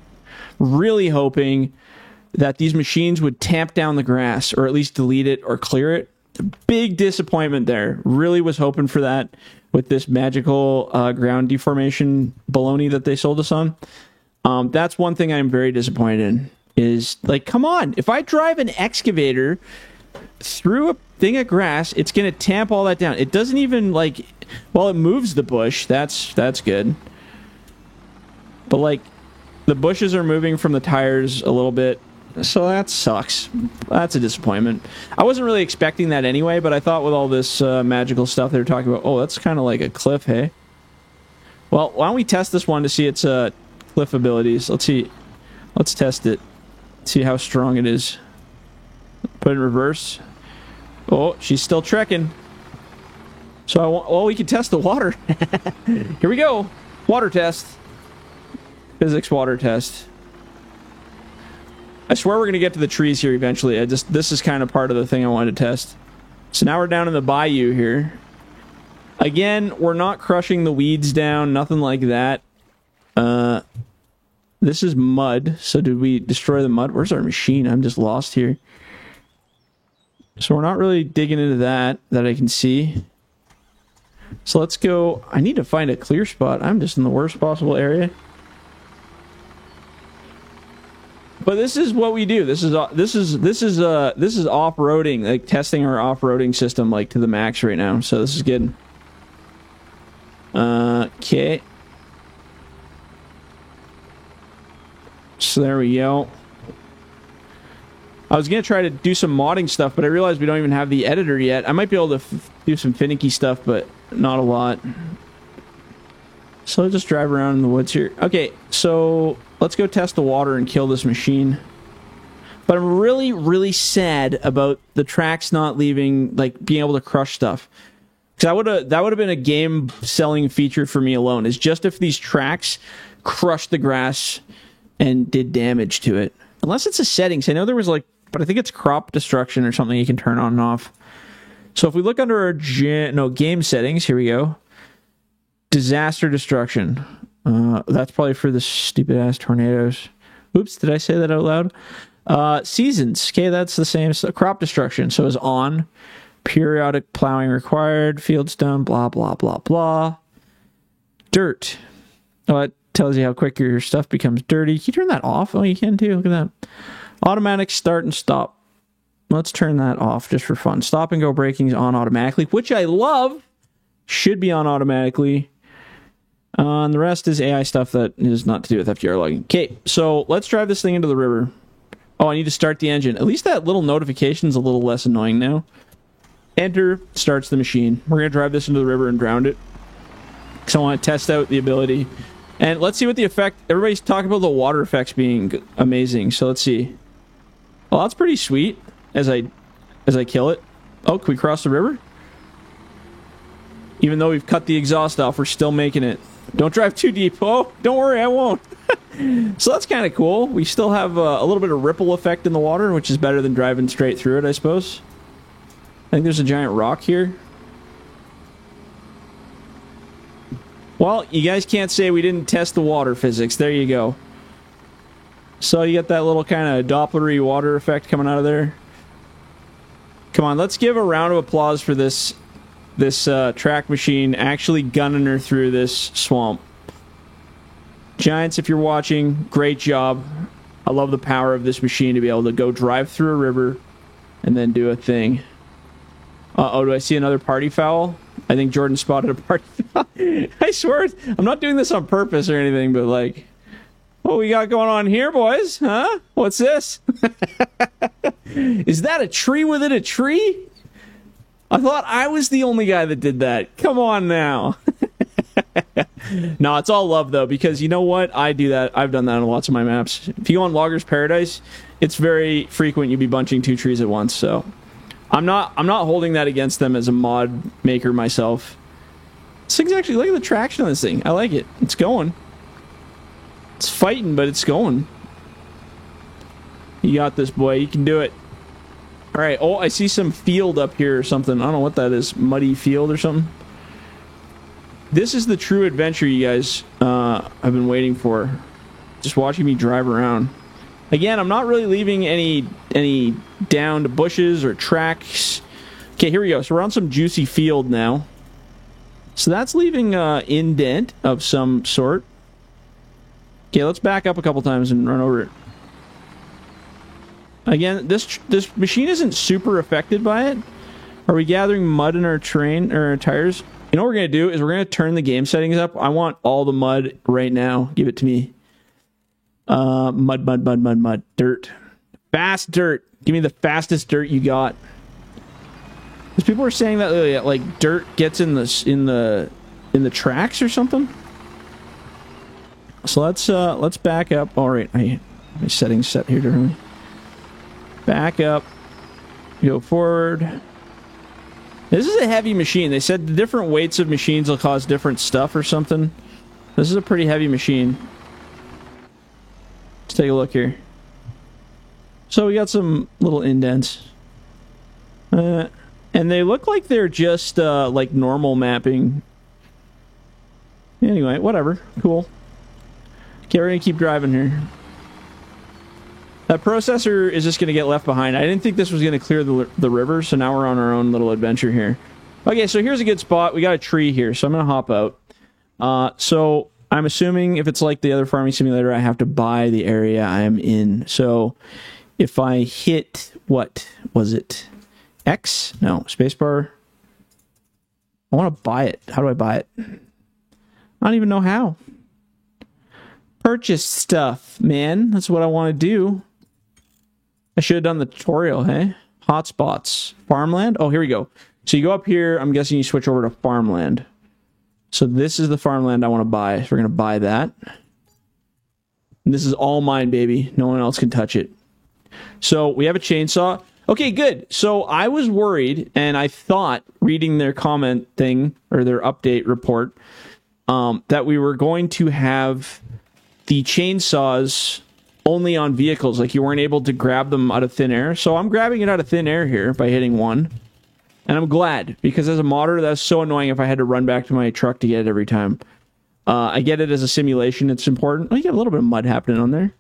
that these machines would tamp down the grass, or at least delete it or clear it. Big disappointment there. Really was hoping for that with this magical ground deformation baloney that they sold us on. That's one thing I'm very disappointed in. Is, like, come on. If I drive an excavator through a thing of grass, it's going to tamp all that down. It doesn't even, like... Well, it moves the bush. That's good. But, like, the bushes are moving from the tires a little bit. So that sucks. That's a disappointment. I wasn't really expecting that anyway, but I thought with all this magical stuff they were talking about, oh, that's kind of like a cliff, hey? Well, why don't we test this one to see its cliff abilities. Let's see. Let's test it. See how strong it is. Put it in reverse. Oh, she's still trekking. So, well, we can test the water. Here we go. Water test. Physics water test. I swear we're going to get to the trees here eventually. This is kind of part of the thing I wanted to test. So now we're down in the bayou here. Again, we're not crushing the weeds down, nothing like that. This is mud. So did we destroy the mud? Where's our machine? I'm just lost here. So we're not really digging into that I can see. So let's go. I need to find a clear spot. I'm just in the worst possible area. But this is what we do. This is off-roading, like testing our off-roading system like to the max right now. So this is good. Okay. So there we go. I was going to try to do some modding stuff, but I realized we don't even have the editor yet. I might be able to do some finicky stuff, but not a lot. So let's just drive around in the woods here. Okay, so let's go test the water and kill this machine. But I'm really, really sad about the tracks not leaving, like, being able to crush stuff. Because that would have been a game-selling feature for me alone, is just if these tracks crushed the grass and did damage to it. Unless it's a settings. I know there was, like, but I think it's crop destruction or something you can turn on and off. So if we look under our game settings, here we go. Disaster destruction. That's probably for the stupid ass tornadoes. Oops, did I say that out loud? Seasons. Okay, that's the same. So crop destruction. So it's on. Periodic plowing required. Fields done. Blah, blah, blah, blah. Dirt. Oh, it tells you how quick your stuff becomes dirty. Can you turn that off? Oh, you can too. Look at that. Automatic start and stop. Let's turn that off just for fun. Stop and go braking is on automatically, which I love. Should be on automatically. And the rest is AI stuff that is not to do with FTR logging. Okay, so let's drive this thing into the river. Oh, I need to start the engine. At least that little notification is a little less annoying now. Enter, starts the machine. We're going to drive this into the river and drown it. Because I want to test out the ability. And let's see what the effect... Everybody's talking about the water effects being amazing. So let's see. Well, that's pretty sweet as I kill it. Oh, can we cross the river? Even though we've cut the exhaust off, we're still making it. Don't drive too deep. Oh, don't worry, I won't. So that's kind of cool. We still have a little bit of ripple effect in the water, which is better than driving straight through it, I suppose. I think there's a giant rock here. Well, you guys can't say we didn't test the water physics. There you go. So you get that little kind of Doppler-y water effect coming out of there. Come on, let's give a round of applause for this track machine actually gunning her through this swamp. Giants, if you're watching, great job. I love the power of this machine to be able to go drive through a river and then do a thing. Uh-oh, do I see another party foul? I think Jordan spotted a party foul. I swear, I'm not doing this on purpose or anything, but like, What we got going on here, boys? Huh? What's this? Is that a tree within a tree? I thought I was the only guy that did that. Come on now. No, it's all love though, because you know what? I do that. I've done that on lots of my maps. If you go on Logger's Paradise, it's very frequent you be bunching 2 trees at once. So I'm not holding that against them as a mod maker myself. This thing's actually, look at the traction on this thing. I like it. It's going. It's fighting, but it's going. You got this, boy. You can do it. All right. Oh, I see some field up here or something. I don't know what that is. Muddy field or something. This is the true adventure you guys have been waiting for. Just watching me drive around. Again, I'm not really leaving any downed bushes or tracks. Okay, here we go. So we're on some juicy field now. So that's leaving indent of some sort. Okay, let's back up a couple times and run over it. Again, this machine isn't super affected by it. Are we gathering mud in our terrain or our tires? You know what we're going to do is we're going to turn the game settings up. I want all the mud right now. Give it to me. Mud. Dirt. Fast dirt. Give me the fastest dirt you got. Because people are saying that like dirt gets in the tracks or something. So let's back up. All right, my settings set here differently. Back up. Go forward. This is a heavy machine. They said the different weights of machines will cause different stuff or something. This is a pretty heavy machine. Let's take a look here. So we got some little indents. And they look like they're just like normal mapping. Anyway, whatever. Cool. Okay, we're going to keep driving here. That processor is just going to get left behind. I didn't think this was going to clear the river, so now we're on our own little adventure here. Okay, so here's a good spot. We got a tree here, so I'm going to hop out. So I'm assuming if it's like the other farming simulator, I have to buy the area I am in. So if I hit, what was it? X? No, spacebar. I want to buy it. How do I buy it? I don't even know how. Purchase stuff, man. That's what I want to do. I should have done the tutorial, hey? Hotspots. Farmland? Oh, here we go. So you go up here. I'm guessing you switch over to farmland. So this is the farmland I want to buy. So we're going to buy that. And this is all mine, baby. No one else can touch it. So we have a chainsaw. Okay, good. So I was worried, and I thought, reading their comment thing, or their update report, that we were going to have the chainsaws only on vehicles, like you weren't able to grab them out of thin air. So I'm grabbing it out of thin air here by hitting 1. And I'm glad, because as a modder, that's so annoying if I had to run back to my truck to get it every time. I get it as a simulation, it's important. Oh, you got a little bit of mud happening on there.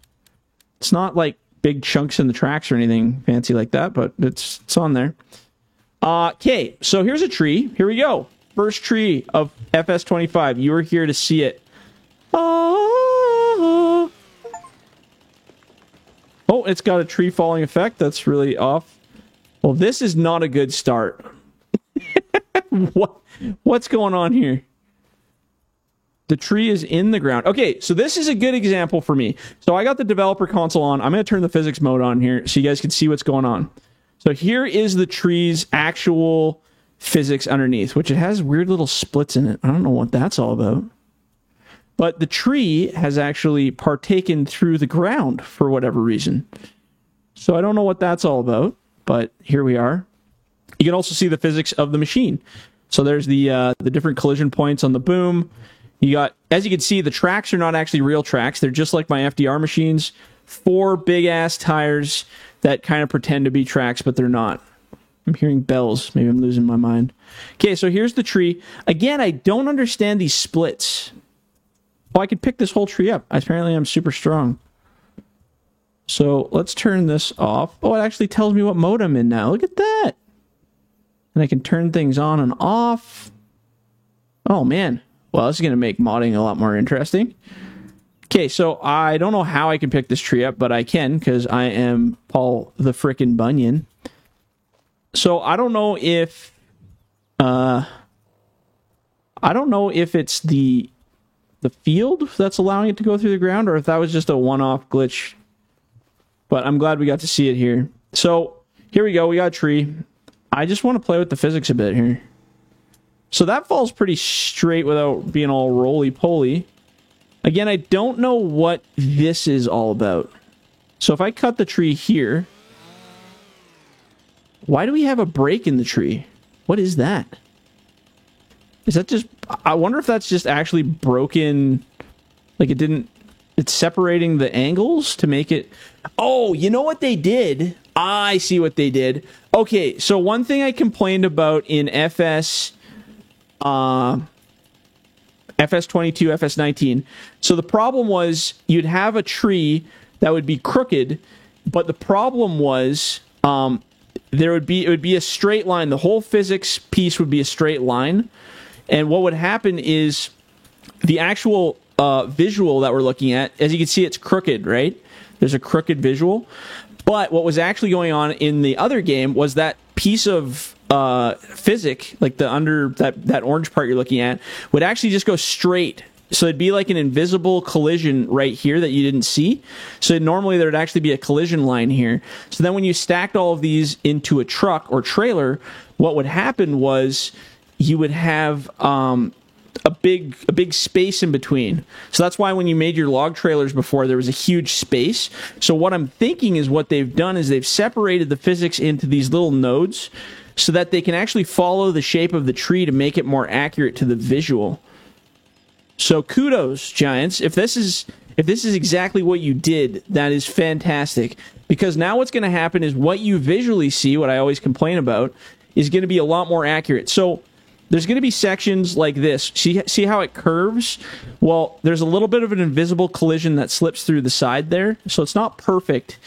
It's not like big chunks in the tracks or anything fancy like that, but it's on there. Okay, so here's a tree. Here we go. First tree of FS25. You were here to see it. Oh, it's got a tree falling effect. That's really off. Well, this is not a good start. What's going on here? The tree is in the ground. Okay, so this is a good example for me. So I got the developer console on. I'm going to turn the physics mode on here so you guys can see what's going on. So here is the tree's actual physics underneath, which it has weird little splits in it. I don't know what that's all about. But the tree has actually partaken through the ground for whatever reason. So I don't know what that's all about, but here we are. You can also see the physics of the machine. So there's the different collision points on the boom. You got, as you can see, the tracks are not actually real tracks. They're just like my FDR machines. 4 big-ass tires that kind of pretend to be tracks, but they're not. I'm hearing bells. Maybe I'm losing my mind. Okay, so here's the tree. Again, I don't understand these splits. Oh, I could pick this whole tree up. Apparently, I'm super strong. So let's turn this off. Oh, it actually tells me what mode I'm in now. Look at that. And I can turn things on and off. Oh, man. Well, this is going to make modding a lot more interesting. Okay, so I don't know how I can pick this tree up, but I can because I am Paul the frickin' Bunyan. So I don't know if it's the the field that's allowing it to go through the ground, or if that was just a one-off glitch. But I'm glad we got to see it here. So here we go. We got a tree. I just want to play with the physics a bit here. So that falls pretty straight without being all roly-poly. Again, I don't know what this is all about. So if I cut the tree here, why do we have a break in the tree? What is that? Is that just... I wonder if that's just actually broken... Like it didn't... It's separating the angles to make it... Oh, you know what they did? I see what they did. Okay, so one thing I complained about in FS22, FS19. So the problem was you'd have a tree that would be crooked, but the problem was it would be a straight line. The whole physics piece would be a straight line, and what would happen is the actual visual that we're looking at, as you can see, it's crooked, right? There's a crooked visual, but what was actually going on in the other game was that piece of physics, like the under that orange part you're looking at, would actually just go straight. So it'd be like an invisible collision right here that you didn't see. So normally there would actually be a collision line here. So then when you stacked all of these into a truck or trailer, what would happen was you would have a big space in between. So that's why when you made your log trailers before, there was a huge space. So what I'm thinking is what they've done is they've separated the physics into these little nodes so that they can actually follow the shape of the tree to make it more accurate to the visual. So kudos, Giants. If this is exactly what you did, that is fantastic. Because now what's going to happen is what you visually see, what I always complain about, is going to be a lot more accurate. So there's going to be sections like this. See how it curves? Well, there's a little bit of an invisible collision that slips through the side there. So it's not perfect,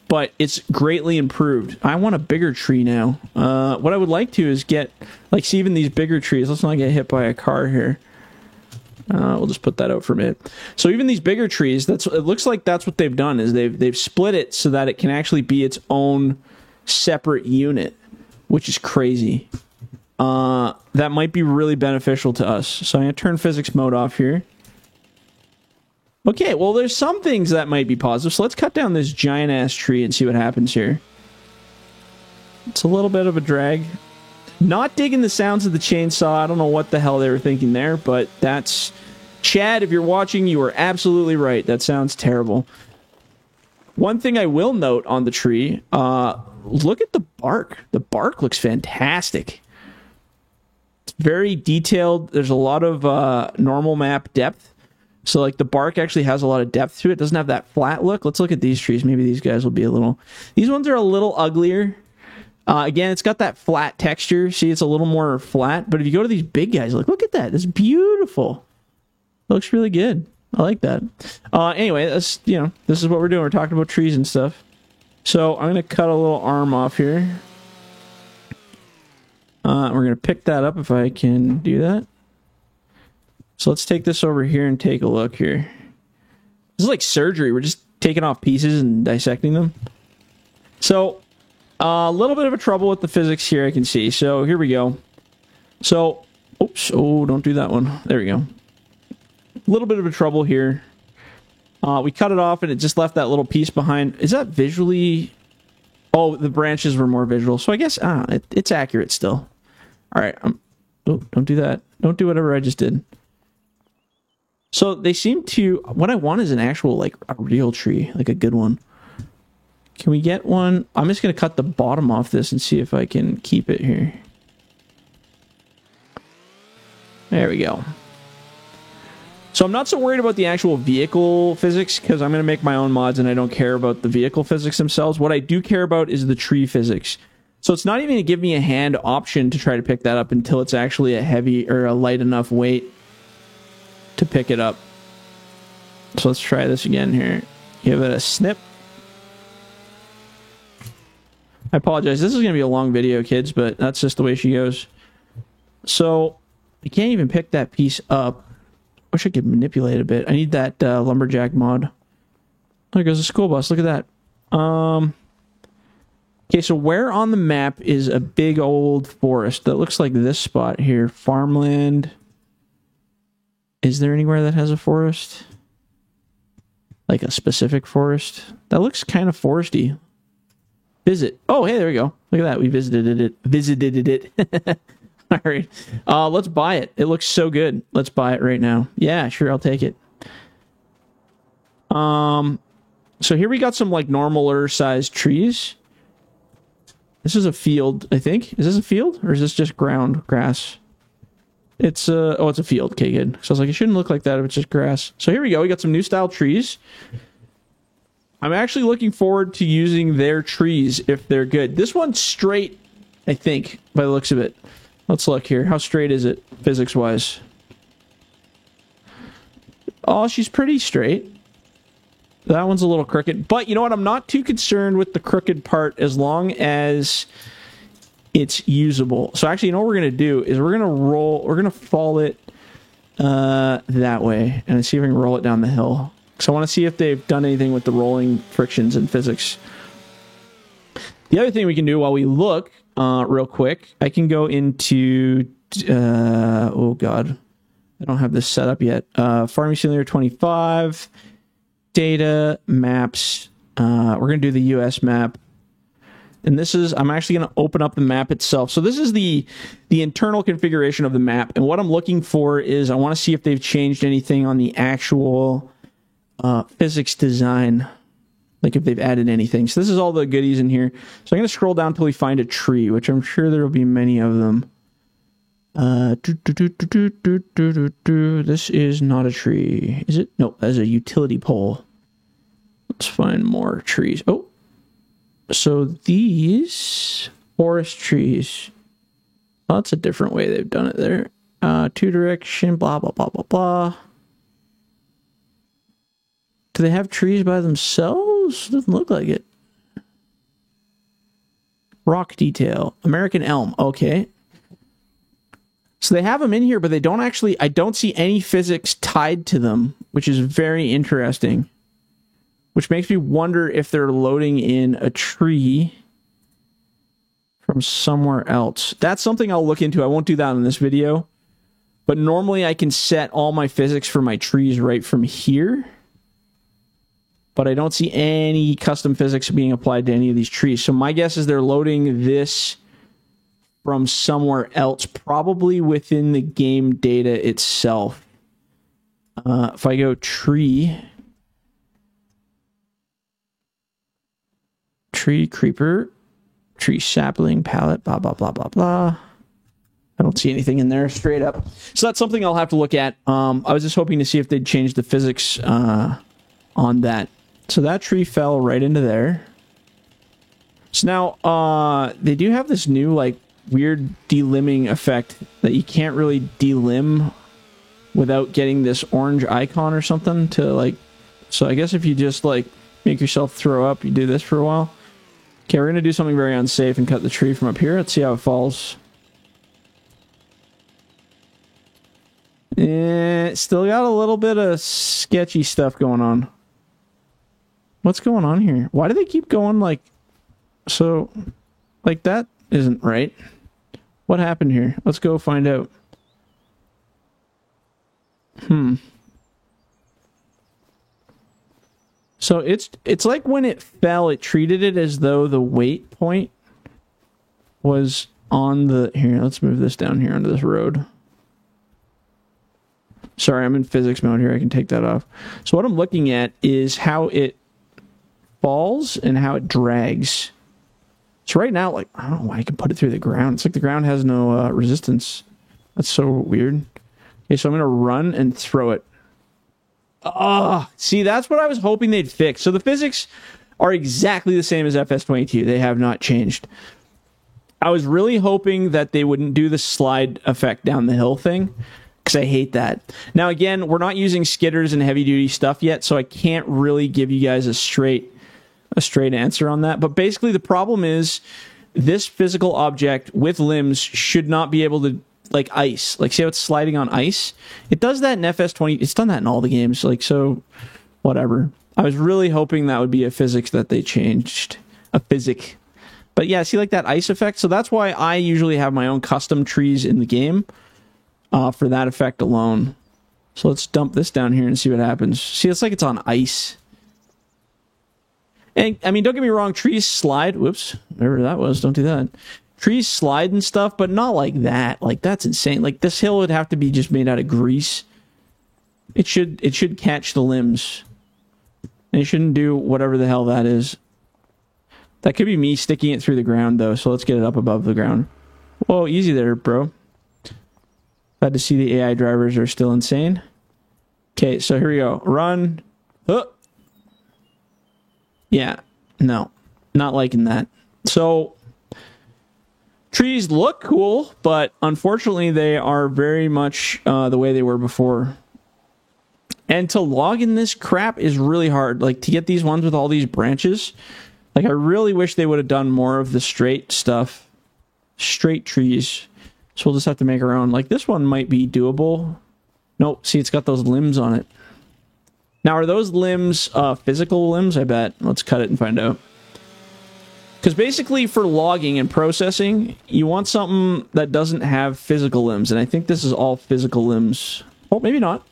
but it's greatly improved. I want a bigger tree now. What I would like to is get, like, see even these bigger trees. Let's not get hit by a car here. We'll just put that out for a minute. So even these bigger trees, it looks like that's what they've done, is they've split it so that it can actually be its own separate unit, which is crazy. That might be really beneficial to us. So I'm going to turn physics mode off here. Okay, well, there's some things that might be positive. So let's cut down this giant-ass tree and see what happens here. It's a little bit of a drag. Not digging the sounds of the chainsaw. I don't know what the hell they were thinking there, but that's... Chad, if you're watching, you are absolutely right. That sounds terrible. One thing I will note on the tree, look at the bark. The bark looks fantastic. It's very detailed. There's a lot of normal map depth. So, like, the bark actually has a lot of depth to it. It doesn't have that flat look. Let's look at these trees. Maybe these guys will be a little... These ones are a little uglier. Again, it's got that flat texture. See, it's a little more flat. But if you go to these big guys, look at that. It's beautiful. It looks really good. I like that. Anyway, that's, this is what we're doing. We're talking about trees and stuff. So I'm going to cut a little arm off here. We're going to pick that up if I can do that. So let's take this over here and take a look here. This is like surgery. We're just taking off pieces and dissecting them. So... a little bit of a trouble with the physics here, I can see. So here we go. So, oops. Oh, don't do that one. There we go. A little bit of a trouble here. We cut it off and it just left that little piece behind. Is that visually... Oh, the branches were more visual. So I guess it's accurate still. All right. Oh, don't do that. Don't do whatever I just did. So they seem to... What I want is an actual, like, a real tree. Like a good one. Can we get one? I'm just going to cut the bottom off this and see if I can keep it here. There we go. So I'm not so worried about the actual vehicle physics because I'm going to make my own mods and I don't care about the vehicle physics themselves. What I do care about is the tree physics. So it's not even going to give me a hand option to try to pick that up until it's actually a heavy or a light enough weight to pick it up. So let's try this again here. Give it a snip. I apologize. This is going to be a long video, kids, but that's just the way she goes. So, I can't even pick that piece up. Wish I could manipulate it a bit. I need that lumberjack mod. There goes the school bus. Look at that. Okay, so where on the map is a big old forest that looks like this spot here? Farmland. Is there anywhere that has a forest? Like a specific forest? That looks kind of foresty. Visit. Oh, hey, there we go. Look at that. We visited it. All right. Let's buy it. It looks so good. Let's buy it right now. Yeah, sure. I'll take it. So here we got some like normaler sized trees. This is a field, I think. Is this a field or is this just ground grass? It's it's a field. Okay, good. So I was like, it shouldn't look like that if it's just grass. So here we go. We got some new style trees. I'm actually looking forward to using their trees if they're good. This one's straight, I think, by the looks of it. Let's look here. How straight is it, physics-wise? Oh, she's pretty straight. That one's a little crooked. But you know what? I'm not too concerned with the crooked part as long as it's usable. So actually, you know what we're going to do is we're going to fall it that way and see if we can roll it down the hill. So I want to see if they've done anything with the rolling frictions in physics. The other thing we can do while we look real quick, I can go into, oh God, I don't have this set up yet. Farming Simulator 25, data, maps. We're going to do the US map. And this is, I'm actually going to open up the map itself. So this is the internal configuration of the map. And what I'm looking for is I want to see if they've changed anything on the actual physics design, like if they've added anything. So this is all the goodies in here. So I'm going to scroll down until we find a tree, which I'm sure there will be many of them. This is not a tree. Is it? No, that's a utility pole. Let's find more trees. Oh, so these forest trees. Oh, that's a different way they've done it there. Two direction, blah, blah, blah, blah, blah. Do they have trees by themselves? Doesn't look like it. Rock detail. American elm. Okay. So they have them in here, but they don't actually... I don't see any physics tied to them, which is very interesting. Which makes me wonder if they're loading in a tree from somewhere else. That's something I'll look into. I won't do that in this video. But normally I can set all my physics for my trees right from here. But I don't see any custom physics being applied to any of these trees. So my guess is they're loading this from somewhere else, probably within the game data itself. If I go tree creeper, tree sapling, palette, blah, blah, blah, blah, blah. I don't see anything in there straight up. So that's something I'll have to look at. I was just hoping to see if they'd change the physics on that. So that tree fell right into there. So now, they do have this new, like, weird delimbing effect that you can't really delimb without getting this orange icon or something to, like... So I guess if you just, like, make yourself throw up, you do this for a while. Okay, we're going to do something very unsafe and cut the tree from up here. Let's see how it falls. Still got a little bit of sketchy stuff going on. What's going on here? Why do they keep going like... So, like that isn't right. What happened here? Let's go find out. So it's like when it fell, it treated it as though the weight point was on the... Here, let's move this down here onto this road. Sorry, I'm in physics mode here. I can take that off. So what I'm looking at is how it falls and how it drags. So right now, like, I don't know why I can put it through the ground. It's like the ground has no resistance. That's so weird. Okay, so I'm going to run and throw it. See, that's what I was hoping they'd fix. So the physics are exactly the same as FS22. They have not changed. I was really hoping that they wouldn't do the slide effect down the hill thing, because I hate that. Now, again, we're not using skidders and heavy-duty stuff yet, so I can't really give you guys a straight answer on that. But basically, the problem is this physical object with limbs should not be able to, like ice. Like, see how it's sliding on ice? It does that in FS20. It's done that in all the games. Like, so, whatever. I was really hoping that would be a physics that they changed. A physic. But yeah, see, like that ice effect? So that's why I usually have my own custom trees in the game for that effect alone. So let's dump this down here and see what happens. See, it's like it's on ice. And, I mean, don't get me wrong, trees slide. Whoops, whatever that was, don't do that. Trees slide and stuff, but not like that. Like, that's insane. Like, this hill would have to be just made out of grease. It should catch the limbs. And it shouldn't do whatever the hell that is. That could be me sticking it through the ground, though, so let's get it up above the ground. Whoa, easy there, bro. Glad to see the AI drivers are still insane. Okay, so here we go. Run. Oh. Yeah, no, not liking that. So, trees look cool, but unfortunately they are very much the way they were before. And to log in this crap is really hard. Like, to get these ones with all these branches, like, I really wish they would have done more of the straight stuff. Straight trees. So we'll just have to make our own. Like, this one might be doable. Nope, see, it's got those limbs on it. Now, are those limbs physical limbs? I bet. Let's cut it and find out. Because basically, for logging and processing, you want something that doesn't have physical limbs. And I think this is all physical limbs. Oh, maybe not.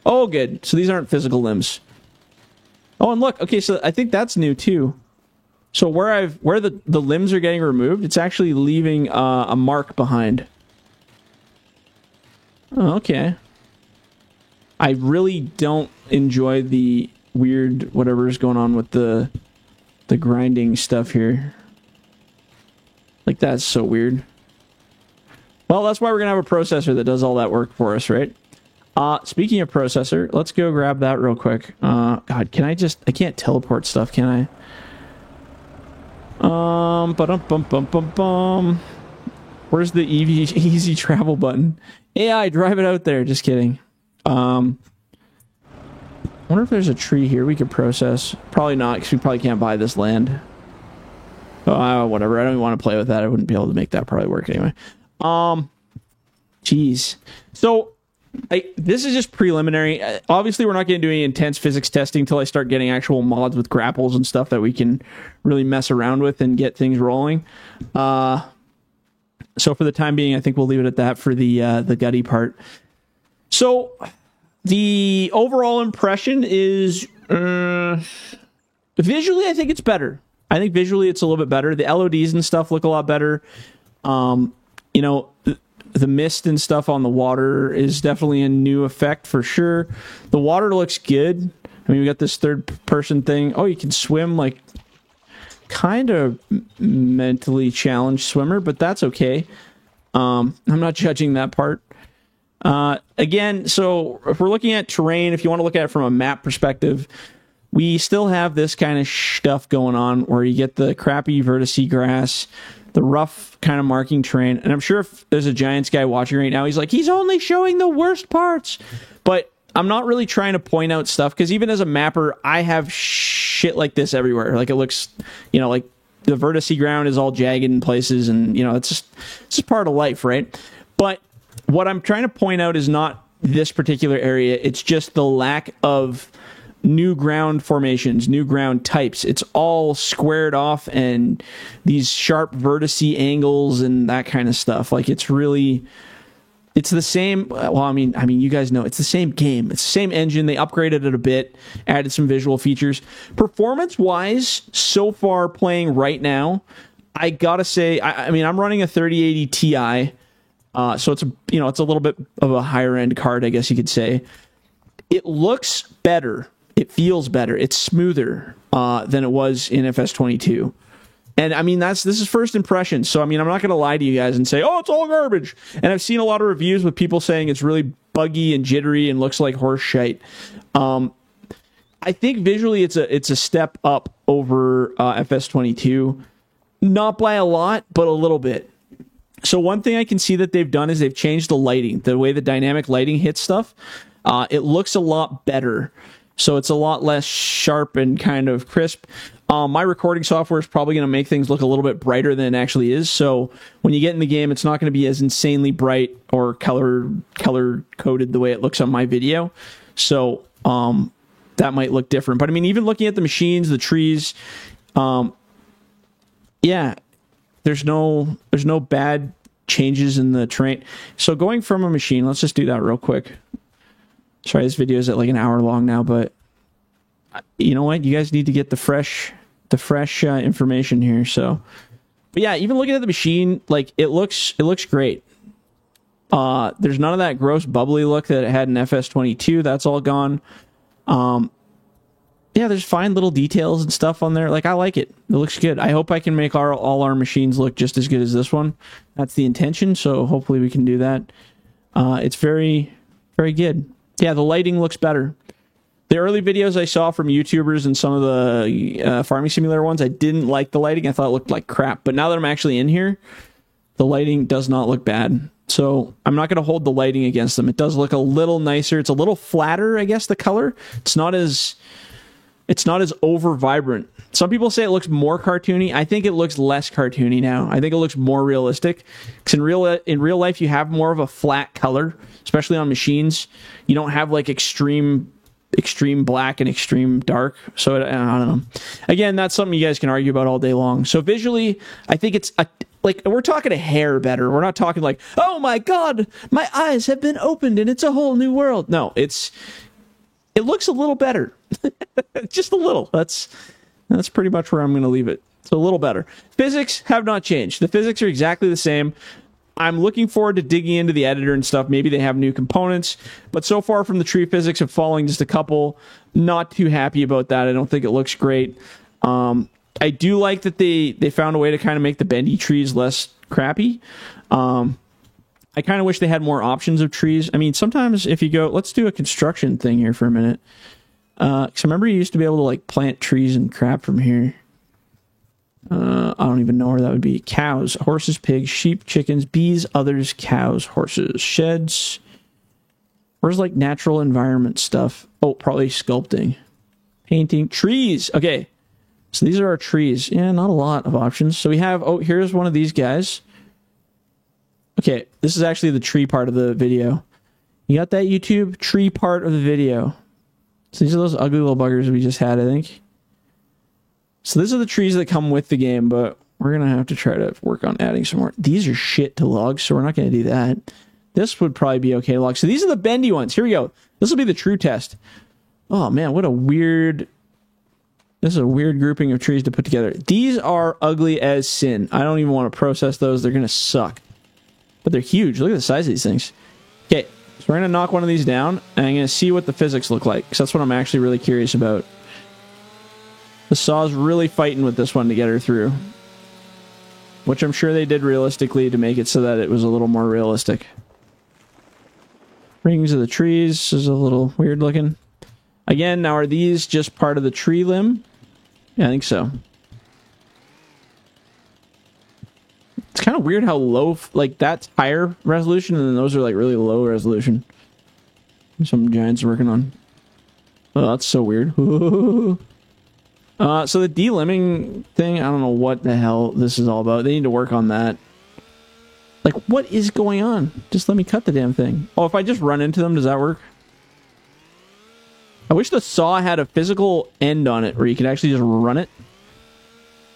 Oh, good. So these aren't physical limbs. Oh, and look. Okay, so I think that's new, too. So where the limbs are getting removed, it's actually leaving a mark behind. Oh, okay. I really don't enjoy the weird whatever is going on with the grinding stuff here. Like, that's so weird. Well, that's why we're going to have a processor that does all that work for us, right? Speaking of processor, let's go grab that real quick. God, I can't teleport stuff, can I? Where's the easy travel button? AI, drive it out there. Just kidding. I wonder if there's a tree here we could process. Probably not, because we probably can't buy this land. Oh, whatever. I don't even want to play with that. I wouldn't be able to make that probably work anyway. Jeez. So, this is just preliminary. Obviously, we're not going to do any intense physics testing until I start getting actual mods with grapples and stuff that we can really mess around with and get things rolling. So for the time being, I think we'll leave it at that for the gutty part. So the overall impression is visually, I think it's better. I think visually it's a little bit better. The LODs and stuff look a lot better. You know, the mist and stuff on the water is definitely a new effect for sure. The water looks good. I mean, we got this third person thing. Oh, you can swim, like, kind of mentally challenged swimmer, but that's okay. I'm not judging that part. Again, so if we're looking at terrain, if you want to look at it from a map perspective, we still have this kind of stuff going on where you get the crappy vertice grass, the rough kind of marking terrain. And I'm sure if there's a Giants guy watching right now, he's like, he's only showing the worst parts. But I'm not really trying to point out stuff, because even as a mapper, I have shit like this everywhere. Like, it looks, you know, like the vertice ground is all jagged in places, and, you know, it's just part of life, right? But what I'm trying to point out is not this particular area. It's just the lack of new ground formations, new ground types. It's all squared off and these sharp vertice angles and that kind of stuff. Like, it's really, it's the same. Well, I mean, you guys know it's the same game. It's the same engine. They upgraded it a bit, added some visual features. Performance-wise, so far playing right now, I gotta say, I mean, I'm running a 3080 Ti, so it's it's a little bit of a higher end card, I guess you could say. It looks better. It feels better. It's smoother than it was in FS22. And I mean, this is first impression. So I mean, I'm not going to lie to you guys and say, oh, it's all garbage. And I've seen a lot of reviews with people saying it's really buggy and jittery and looks like horse shite. I think visually it's a step up over FS22. Not by a lot, but a little bit. So one thing I can see that they've done is they've changed the lighting, the way the dynamic lighting hits stuff. It looks a lot better. So it's a lot less sharp and kind of crisp. My recording software is probably going to make things look a little bit brighter than it actually is. So when you get in the game, it's not going to be as insanely bright or color coded the way it looks on my video. So that might look different. But I mean, even looking at the machines, the trees, yeah, there's no bad changes in the terrain. So going from a machine, let's just do that real quick. Sorry, this video is at like an hour long now, but you know what? You guys need to get the fresh information here. So, but yeah, even looking at the machine, like it looks great. There's none of that gross bubbly look that it had in FS22. That's all gone. Yeah, there's fine little details and stuff on there. Like, I like it. It looks good. I hope I can make all our machines look just as good as this one. That's the intention, so hopefully we can do that. It's very, very good. Yeah, the lighting looks better. The early videos I saw from YouTubers and some of the Farming Simulator ones, I didn't like the lighting. I thought it looked like crap. But now that I'm actually in here, the lighting does not look bad. So I'm not going to hold the lighting against them. It does look a little nicer. It's a little flatter, I guess, the color. It's not as over vibrant. Some people say it looks more cartoony. I think it looks less cartoony now. I think it looks more realistic. Because in real life, you have more of a flat color, especially on machines. You don't have like extreme black and extreme dark. So I don't know. Again, that's something you guys can argue about all day long. So visually, I think it's like we're talking a hair better. We're not talking like, oh my God, my eyes have been opened and it's a whole new world. No, it looks a little better. Just a little. That's pretty much where I'm going to leave it. It's a little better. Physics have not changed. The physics are exactly the same. I'm looking forward to digging into the editor and stuff. Maybe they have new components. But so far from the tree physics of following just a couple, not too happy about that. I don't think it looks great. I do like that they found a way to kind of make the bendy trees less crappy. I kind of wish they had more options of trees. I mean, sometimes if you go, let's do a construction thing here for a minute. Because I remember you used to be able to like plant trees and crap from here. I don't even know where that would be. Cows, horses, pigs, sheep, chickens, bees, others, cows, horses, sheds. Where's like natural environment stuff? Oh, probably sculpting, painting, trees. Okay, so these are our trees. Yeah, not a lot of options. So we have, oh, here's one of these guys. Okay, this is actually the tree part of the video. You got that, YouTube? Tree part of the video. So these are those ugly little buggers we just had, I think. So these are the trees that come with the game, but we're going to have to try to work on adding some more. These are shit to logs, so we're not going to do that. This would probably be okay to log. So these are the bendy ones. Here we go. This will be the true test. Oh, man, what a weird... This is a weird grouping of trees to put together. These are ugly as sin. I don't even want to process those. They're going to suck. But they're huge. Look at the size of these things. Okay, so we're going to knock one of these down, and I'm going to see what the physics look like, because that's what I'm actually really curious about. The saw's really fighting with this one to get her through. Which I'm sure they did realistically to make it so that it was a little more realistic. Rings of the trees is a little weird looking. Again, now are these just part of the tree limb? Yeah, I think so. It's kind of weird how low, like that's higher resolution and then those are like really low resolution. Some giants working on. Oh, that's so weird. So the delimbing thing, I don't know what the hell this is all about. They need to work on that. Like, what is going on? Just let me cut the damn thing. Oh, if I just run into them, does that work? I wish the saw had a physical end on it where you could actually just run it.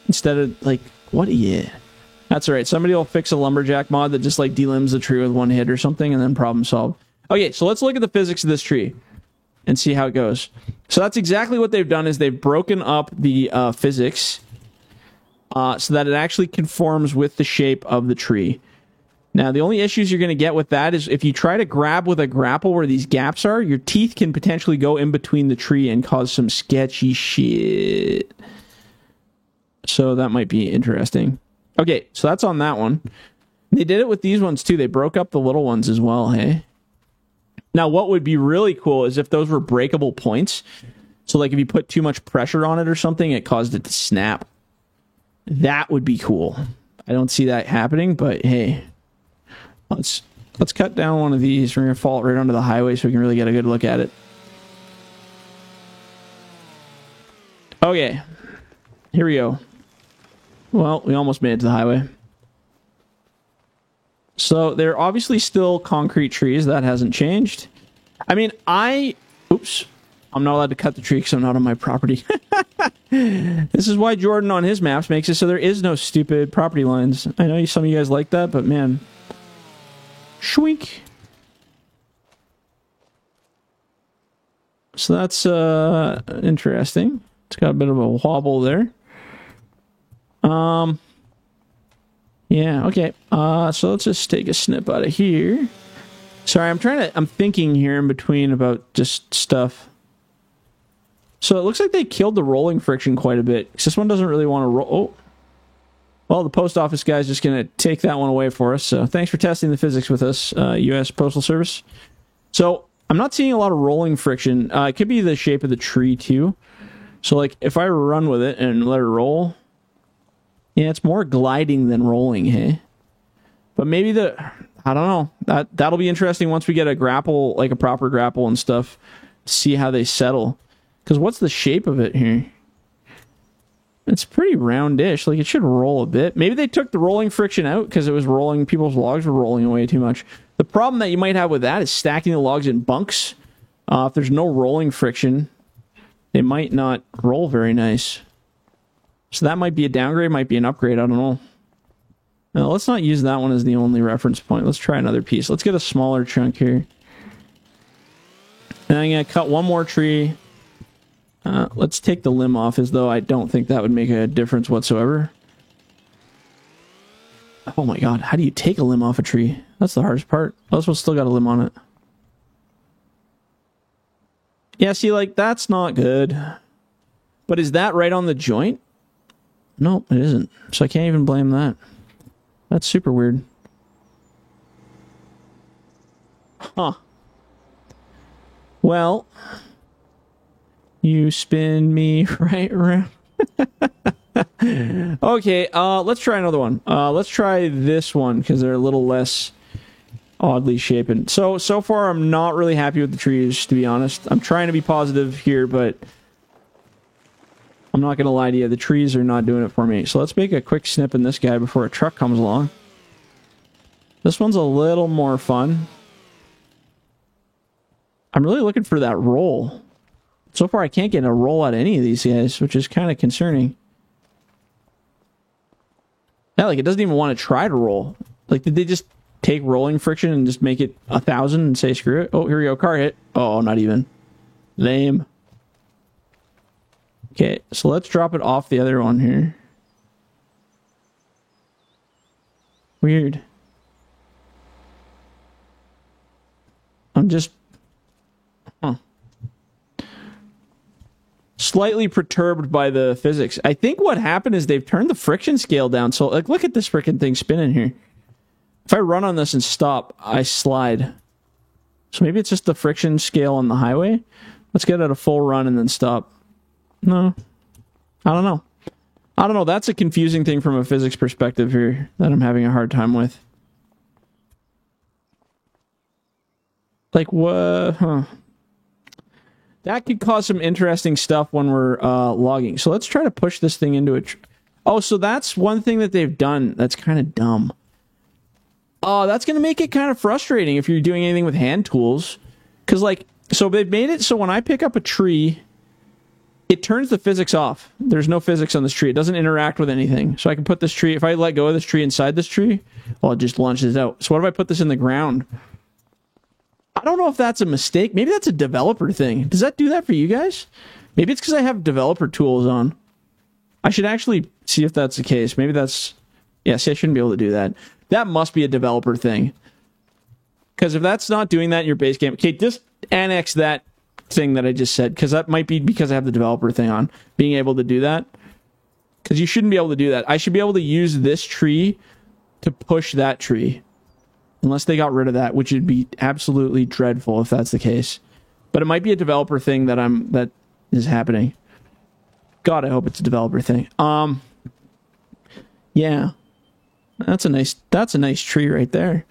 Instead of, like, what? Yeah. That's alright. Somebody will fix a lumberjack mod that just, like, delimbs the tree with one hit or something, and then problem solved. Okay, so let's look at the physics of this tree and see how it goes. So that's exactly what they've done, is they've broken up the physics so that it actually conforms with the shape of the tree. Now, the only issues you're going to get with that is if you try to grab with a grapple where these gaps are, your teeth can potentially go in between the tree and cause some sketchy shit. So that might be interesting. Okay, so that's on that one. They did it with these ones too. They broke up the little ones as well, hey? Now, what would be really cool is if those were breakable points. So, like, if you put too much pressure on it or something, it caused it to snap. That would be cool. I don't see that happening, but hey. Let's cut down one of these. We're going to fall right onto the highway so we can really get a good look at it. Okay. Here we go. Well, we almost made it to the highway. So they're obviously still concrete trees. That hasn't changed. I mean, oops. I'm not allowed to cut the tree because I'm not on my property. This is why Jordan on his maps makes it so there is no stupid property lines. I know some of you guys like that, but man. Shwink. So that's interesting. It's got a bit of a wobble there. Yeah, okay. So let's just take a snip out of here. Sorry, I'm thinking here in between about just stuff. So it looks like they killed the rolling friction quite a bit. This one doesn't really want to roll. Oh. Well, the post office guy's just going to take that one away for us. So thanks for testing the physics with us, U.S. Postal Service. So I'm not seeing a lot of rolling friction. It could be the shape of the tree, too. So, like, if I run with it and let it roll, yeah, it's more gliding than rolling, hey? But maybe I don't know. That'll be interesting once we get a grapple, like a proper grapple and stuff, see how they settle. Because what's the shape of it here? It's pretty roundish. Like, it should roll a bit. Maybe they took the rolling friction out because it was rolling. People's logs were rolling away too much. The problem that you might have with that is stacking the logs in bunks. If there's no rolling friction, they might not roll very nice. So that might be a downgrade, might be an upgrade. I don't know. Now, let's not use that one as the only reference point. Let's try another piece. Let's get a smaller chunk here. And I'm going to cut one more tree. Let's take the limb off, as though I don't think that would make a difference whatsoever. Oh my god, how do you take a limb off a tree? That's the hardest part. Oh, this one's still got a limb on it. Yeah, see, like, that's not good. But is that right on the joint? No, it isn't. So I can't even blame that. That's super weird. Huh. Well... You spin me right around. Okay, let's try another one. Let's try this one, because they're a little less oddly shapen. So far, I'm not really happy with the trees, to be honest. I'm trying to be positive here, but I'm not going to lie to you. The trees are not doing it for me. So let's make a quick snip in this guy before a truck comes along. This one's a little more fun. I'm really looking for that roll. So far, I can't get a roll out of any of these guys, which is kind of concerning. Yeah, like, it doesn't even want to try to roll. Like, did they just take rolling friction and just make it 1,000 and say screw it? Oh, here we go. Car hit. Oh, not even. Lame. Okay, so let's drop it off the other one here. Weird. I'm just... Huh. Slightly perturbed by the physics. I think what happened is they've turned the friction scale down. So, like, look at this freaking thing spinning here. If I run on this and stop, I slide. So maybe it's just the friction scale on the highway. Let's get it a full run and then stop. No. I don't know. I don't know. That's a confusing thing from a physics perspective here that I'm having a hard time with. Like, what? Huh. That could cause some interesting stuff when we're logging. So let's try to push this thing into a... Oh, so that's one thing that they've done that's kind of dumb. Oh, that's going to make it kind of frustrating if you're doing anything with hand tools. Because, like, so they've made it so when I pick up a tree, it turns the physics off. There's no physics on this tree. It doesn't interact with anything. So I can put this tree... If I let go of this tree inside this tree, well, it just launches out. So what if I put this in the ground? I don't know if that's a mistake. Maybe that's a developer thing. Does that do that for you guys? Maybe it's because I have developer tools on. I should actually see if that's the case. Maybe that's... Yeah, see, I shouldn't be able to do that. That must be a developer thing. Because if that's not doing that in your base game... Okay, just annex that thing that I just said. Because that might be because I have the developer thing on. Being able to do that. Because you shouldn't be able to do that. I should be able to use this tree to push that tree. Unless they got rid of that, which would be absolutely dreadful if that's the case. But it might be a developer thing that is happening. God, I hope it's a developer thing. Yeah. That's a nice tree right there.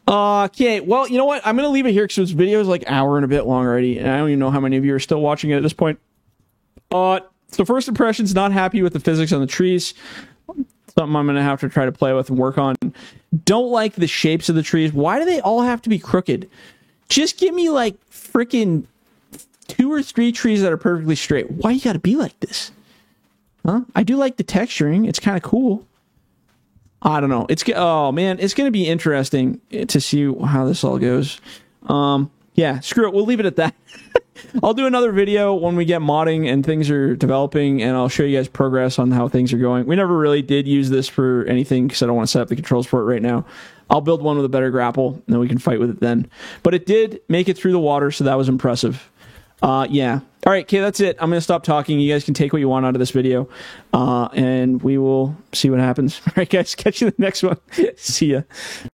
Okay, well, you know what? I'm going to leave it here because this video is like an hour and a bit long already, and I don't even know how many of you are still watching it at this point. So first impressions, not happy with the physics on the trees. Something I'm going to have to try to play with and work on. Don't like the shapes of the trees. Why do they all have to be crooked? Just give me like freaking 2 or 3 trees that are perfectly straight. Why you got to be like this? Huh? I do like the texturing. It's kind of cool. I don't know. Oh man, it's going to be interesting to see how this all goes. Yeah, screw it. We'll leave it at that. I'll do another video when we get modding and things are developing, and I'll show you guys progress on how things are going. We never really did use this for anything because I don't want to set up the controls for it right now. I'll build one with a better grapple, and then we can fight with it then. But it did make it through the water, so that was impressive. Yeah. All right, okay, that's it. I'm going to stop talking. You guys can take what you want out of this video, and we will see what happens. All right, guys, catch you in the next one. See ya.